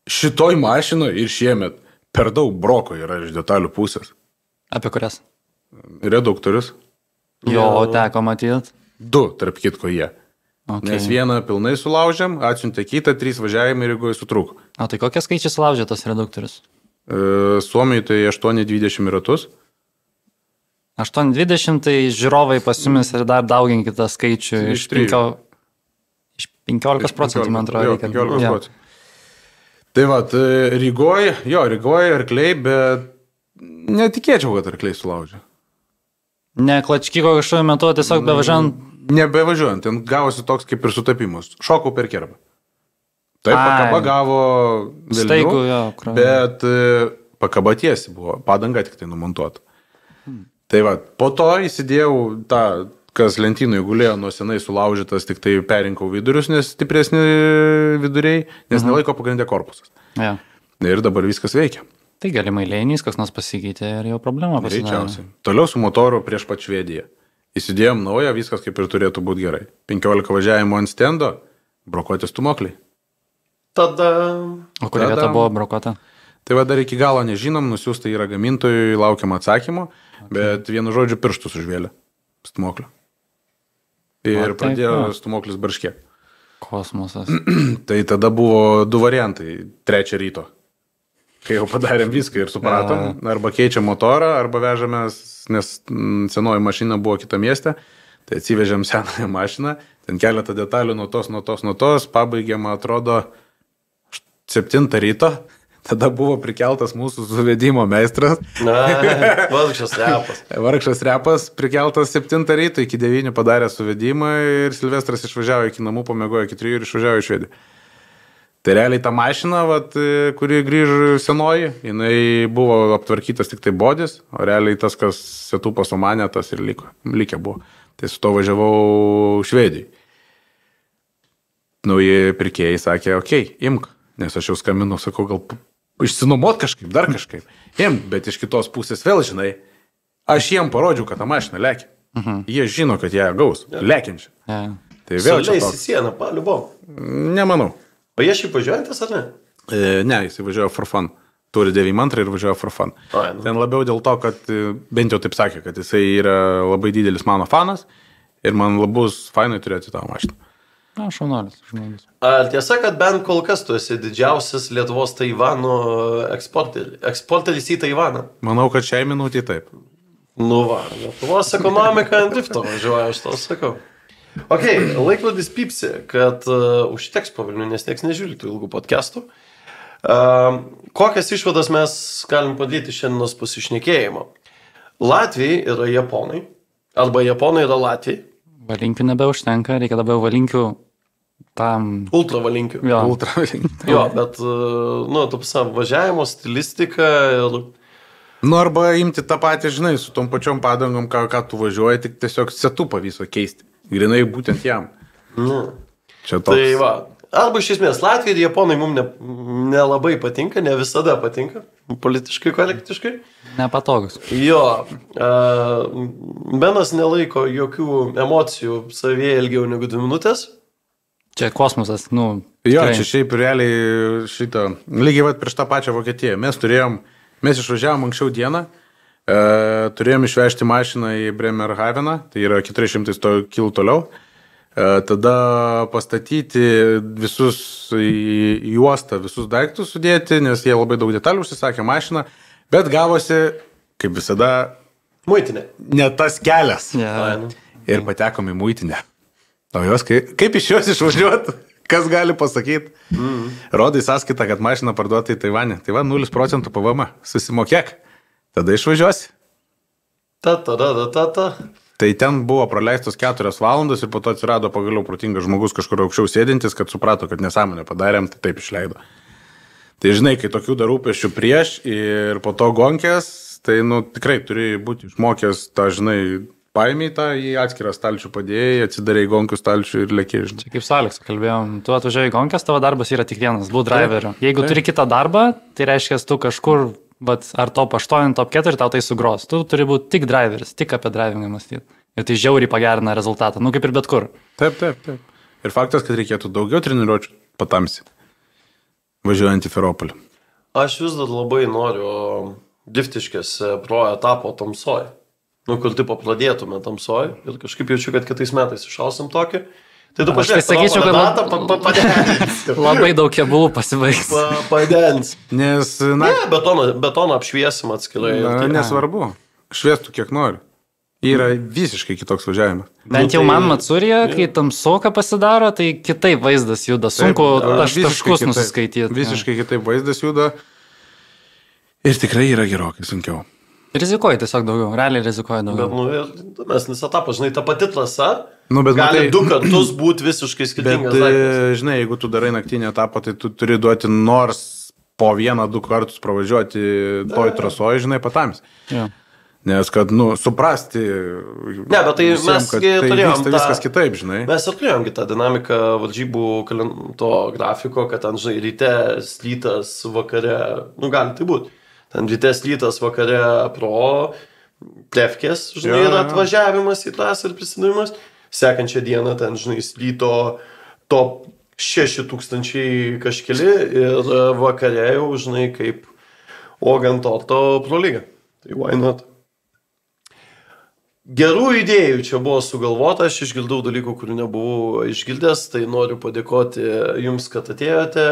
Šitoj mašinoje ir šiemet per daug broko yra iš detalių pusės. Apie kurias? Reduktorius. Jo, teko matyti. 2, tarp kitko jie. Okay. Nes vieną pilnai sulaužėm, atsiuntė kitą, 3 važiavimai ir jeigu sutrūko. O tai kokie skaičiai sulaužė tas reduktorius? Suomijai tai 8-20 ratus. 8-20, tai žiūrovai pasiūmės ir dar dauginkite tą skaičių iš 15%, man atrodo. Jo, 15%. Tai va, Rygoje arkliai, bet netikėčiau, kad arkliai sulaužė. Ne, klačkyko kažkokiu metu tiesiog bevažiant. Nebevažiuojant, ten gavosi toks kaip ir sutapimus. Šokau per kerbą. Taip, pakaba gavo staigų, jo, bet pakaba tiesi buvo, padanga tik tai numontuota. Tai va, po to įsidėjau tą, kas lentynui gulėjo nuo senai sulaužytas, tik tai perinkau vidurius, nes stipresni viduriai, nes nelaiko pagrindė korpusas. Ja. Ir dabar viskas veikia. Tai galimai lėnys, kas nors pasikeitė ir jau problema pasidarė. Greičiausiai. Toliau su motoru prieš pat Švediją. Įsidėjom naują, viskas kaip ir turėtų būti gerai. 15 važiavimo ant stendo, brokuoti stumokliai. Tada... O kuri vieta buvo brokota? Tai va dar iki galo nežinom, nusiųsta yra gamintojui, laukiam atsakymo, bet vienu žodžiu pirštus užvėlė stumoklio. Ir pradėjo stumoklis barškė. Kosmosas. Tai tada buvo 2 variantai, 3 ryto. Kai jau padarėm viską ir supratom, arba keičiam motorą, arba vežamės, nes senoji mašina buvo kitą miestę, tai atsivežėm senąją mašiną, ten keletą detalių nuo tos, pabaigė, man atrodo, 7 ryto, tada buvo prikeltas mūsų suvedimo meistras. Vargšas repas prikeltas 7 ryto, iki 9 padarė suvedimą ir Silvestras išvažiavo iki namų, pamiegojo iki 3 ir išvažiavo į Švediją. Tai realiai ta mašina, kuri grįžo senoji, jinai buvo aptvarkytas tik tai bodis, o realiai tas, kas setupo sumanė, tas ir likė buvo. Tai su to važiavau Švedijai. Nauji pirkėjai sakė, okei, imk, nes aš jau skambinu, sakau, gal išsinuomot kažkaip, dar kažkaip. Imk, bet iš kitos pusės vėl, žinai, aš jiem parodžiau, kad ta mašina lekia. Jie žino, kad ją gaus, lekiančią. Tai vėl čia toks. Sieną, paliubau. Nemanau. O jie šiaip važiuojantis, ar ne? Ne, jis važiuoja for fun. Turi 92 ir važiuoja for fun. Ten labiau dėl to, kad bent jau taip sakė, kad jisai yra labai didelis mano fanas ir man labus fainai turėti tą mašiną. Na, šaunuolis žmogus. Ar tiesa, kad bent kol kas tu esi didžiausias Lietuvos Taivano eksporteris į Taivaną? Manau, kad šiai minutį taip. Nu va, Lietuvos ekonomika ant lifto važiuoja, aš tau sakau. Ok, laikrodis pypsi, kad užteks po Vilnių, nes nieks nežiūri tų ilgų podcastų. Kokias išvadas mes galim padaryti šiandienos pasišnekėjimo? Latvijai yra japonai, arba japonai yra Latvijai. Valinkių nebeužtenka, reikia labiau valinkių tam... Ultra valinkių. Jo. Ultra valinkių. Jo, bet, tu pasam, važiavimo stilistika ir... Nu, arba imti tą patį, žinai, su tom pačiom padangom, ką tu važiuoji, tik tiesiog setupą viso keisti. Grinai būtent jam. Čia toks. Tai va, arba iš esmės Latvijai ir japonai mums nelabai patinka, ne visada patinka, politiškai, korektiškai. Nepatogus. Jo, Benas nelaiko jokių emocijų savyje ilgiau negu 2 minutės. Čia kosmosas, Jo, tikrai. čia šiaip realiai šitą, lygiai prieš tą pačią Vokietiją. Mes išvažiavom anksčiau dieną, turėjom išvežti mašiną į Bremerhaveną, tai yra 400 km toliau. Tada pastatyti visus į uostą, visus daiktus sudėti, nes jie labai daug detalių užsisakė mašiną, bet gavosi, kaip visada, Muitinė. Ne tas kelias. Yeah. Ir patekom į muitinę. O jos, kaip iš jos išvažiuoti? Kas gali pasakyti? Rodai sąskaitą, kad mašiną parduoti į Taivanę. Tai va, 0% PVM. Susimokėk. Tada išvažiuosi. Tai ten buvo praleistos 4 valandos ir po to atsirado pagaliau protingas žmogus kažkur aukščiau sėdintis, kad suprato, kad nesąmonę padarėm, tai taip išleido. Tai žinai, kai tokių dar rūpesčių prieš ir po to gonkės, tai tikrai turi būti išmokęs tą, žinai, paėmė tą į atskirą stalčių padėjai, atsidarė į gonkių stalčių ir lėkė. Čia kaip su Aleksu kalbėjom, tu atvažiavai į gonkės, tavo darbas yra tik vienas, būt driveriu. Jeigu turi kitą darbą, tai reiškia, tu kažkur, ar top 8, top 4, tau tai sugros. Tu turi būti tik driveris, tik apie drivingą mąstyti. Ir tai žiauriai pagerina rezultatą, kaip ir bet kur. Taip. Ir faktas, kad reikėtų daugiau treniruočių patamsi, važiuojant į Feropolį. Aš vis dar labai noriu Diftiškės pro etapo tamsoj. Kur tipo pradėtume tamsoj ir kažkaip jaučiu, kad kitais metais išausim tokį. Tai tu pažiūrėk, sakyčiau, kad padens. Labai daug kebulų pasibaigs. Padens. Nes, betoną apšviesim atskirai. Nesvarbu. Šviestų kiek nori. Yra visiškai kitoks važiavimas. Bent jau man Matsurija, kai tamsoka pasidaro, tai kitaip vaizdas juda. Sunku taškus nusiskaityti. Visiškai kitaip vaizdas juda. Ir tikrai yra gerokai sunkiau. Rizikuoji tiesiog daugiau, realiai rizikuoji daugiau. Bet mes nesatapas, žinai, ta pati trasa bet gali 2 kartus būti visiškai skirtingas daiktas. Žinai, jeigu tu darai naktinį etapą, tai tu turi duoti nors po 1-2 kartus pravažiuoti toj trasoje, žinai, patams. Ja. Nes, kad, suprasti... Ne, bet tai mes turėjom viskas kitaip, žinai. Mes ir turėjom tą dinamiką varžybų to grafiko, kad ten, žinai, ryte slytas, vakare, gali tai būti. Ten rytes lytas vakare pro plevkės, žinai, yra atvažiavimas į trasą ir prisidavimas. Sekančią dieną ten, žinai, slyto top 6000 kažkeli ir vakare jau, žinai, kaip uogant torto pro lygą. Tai why not? Gerų idėjų čia buvo sugalvota, aš išgirdau dalykų, kurių nebuvau išgirdęs, tai noriu padėkoti jums, kad atėjote.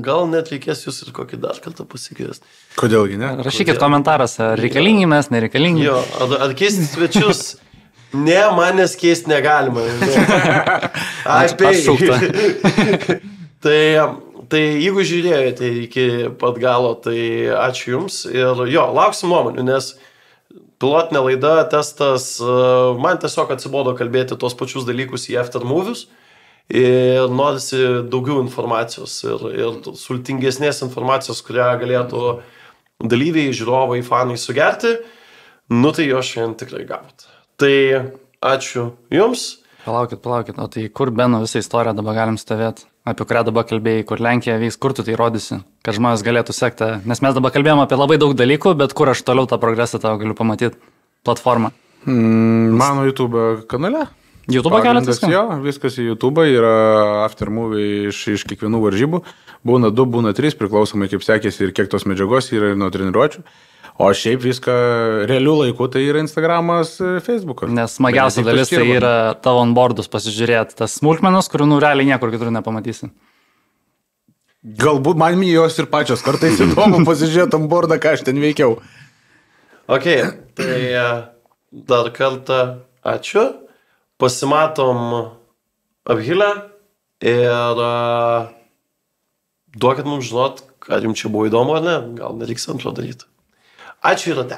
Gal net reikės jūs ir kokį dar kartą pasikviesti. Kodėlgi ne? Rašykit komentaruose, reikalingi mes, nereikalingi. Jo, ar keisti svečius Ne, manęs keisti negalima. Atšaukta. Tai jeigu žiūrėjote iki pat galo, tai ačiū Jums ir jo, lauksim nuomonių, nes pilotinė laida, testas, man tiesiog atsibodo kalbėti tos pačius dalykus į aftermovies ir norisi daugiau informacijos ir sultingesnės informacijos, kurią galėtų dalyviai, žiūrovai, fanai sugerti, tai jo šiandien tikrai gavot. Tai ačiū Jums. Palaukit, o tai kur Beno visą istoriją dabar galim stovėti, apie kurią dabar kalbėjai, kur Lenkija vyks, kur tu tai rodysi, kad žmonės galėtų sekti, nes mes dabar kalbėjome apie labai daug dalykų, bet kur aš toliau tą progresą tavo galiu pamatyti platformą. Mano YouTube kanale. YouTube keletas? Jo, viskas į YouTube, yra aftermovie iš kiekvienų varžybų, būna 2, būna 3, priklausomai kaip sekėsi ir kiek tos medžiagos yra ir nuo treniruočių. O šiaip viską realių laikų tai yra Instagramas, Facebookas. Nes smagiausia dalis tai yra tavo onboardus pasižiūrėti, tas smulkmenos, kurių realiai niekur kitur nepamatysi. Galbūt man jos ir pačios kartais įdomu pasižiūrėti onboardą, ką aš ten veikiau. Ok, tai dar kartą ačiū. Pasimatom Apgilę ir duokit mums žinot, ar jums čia buvo įdomu ar ne, gal nereiks antro daryti. Ačiū ir ate.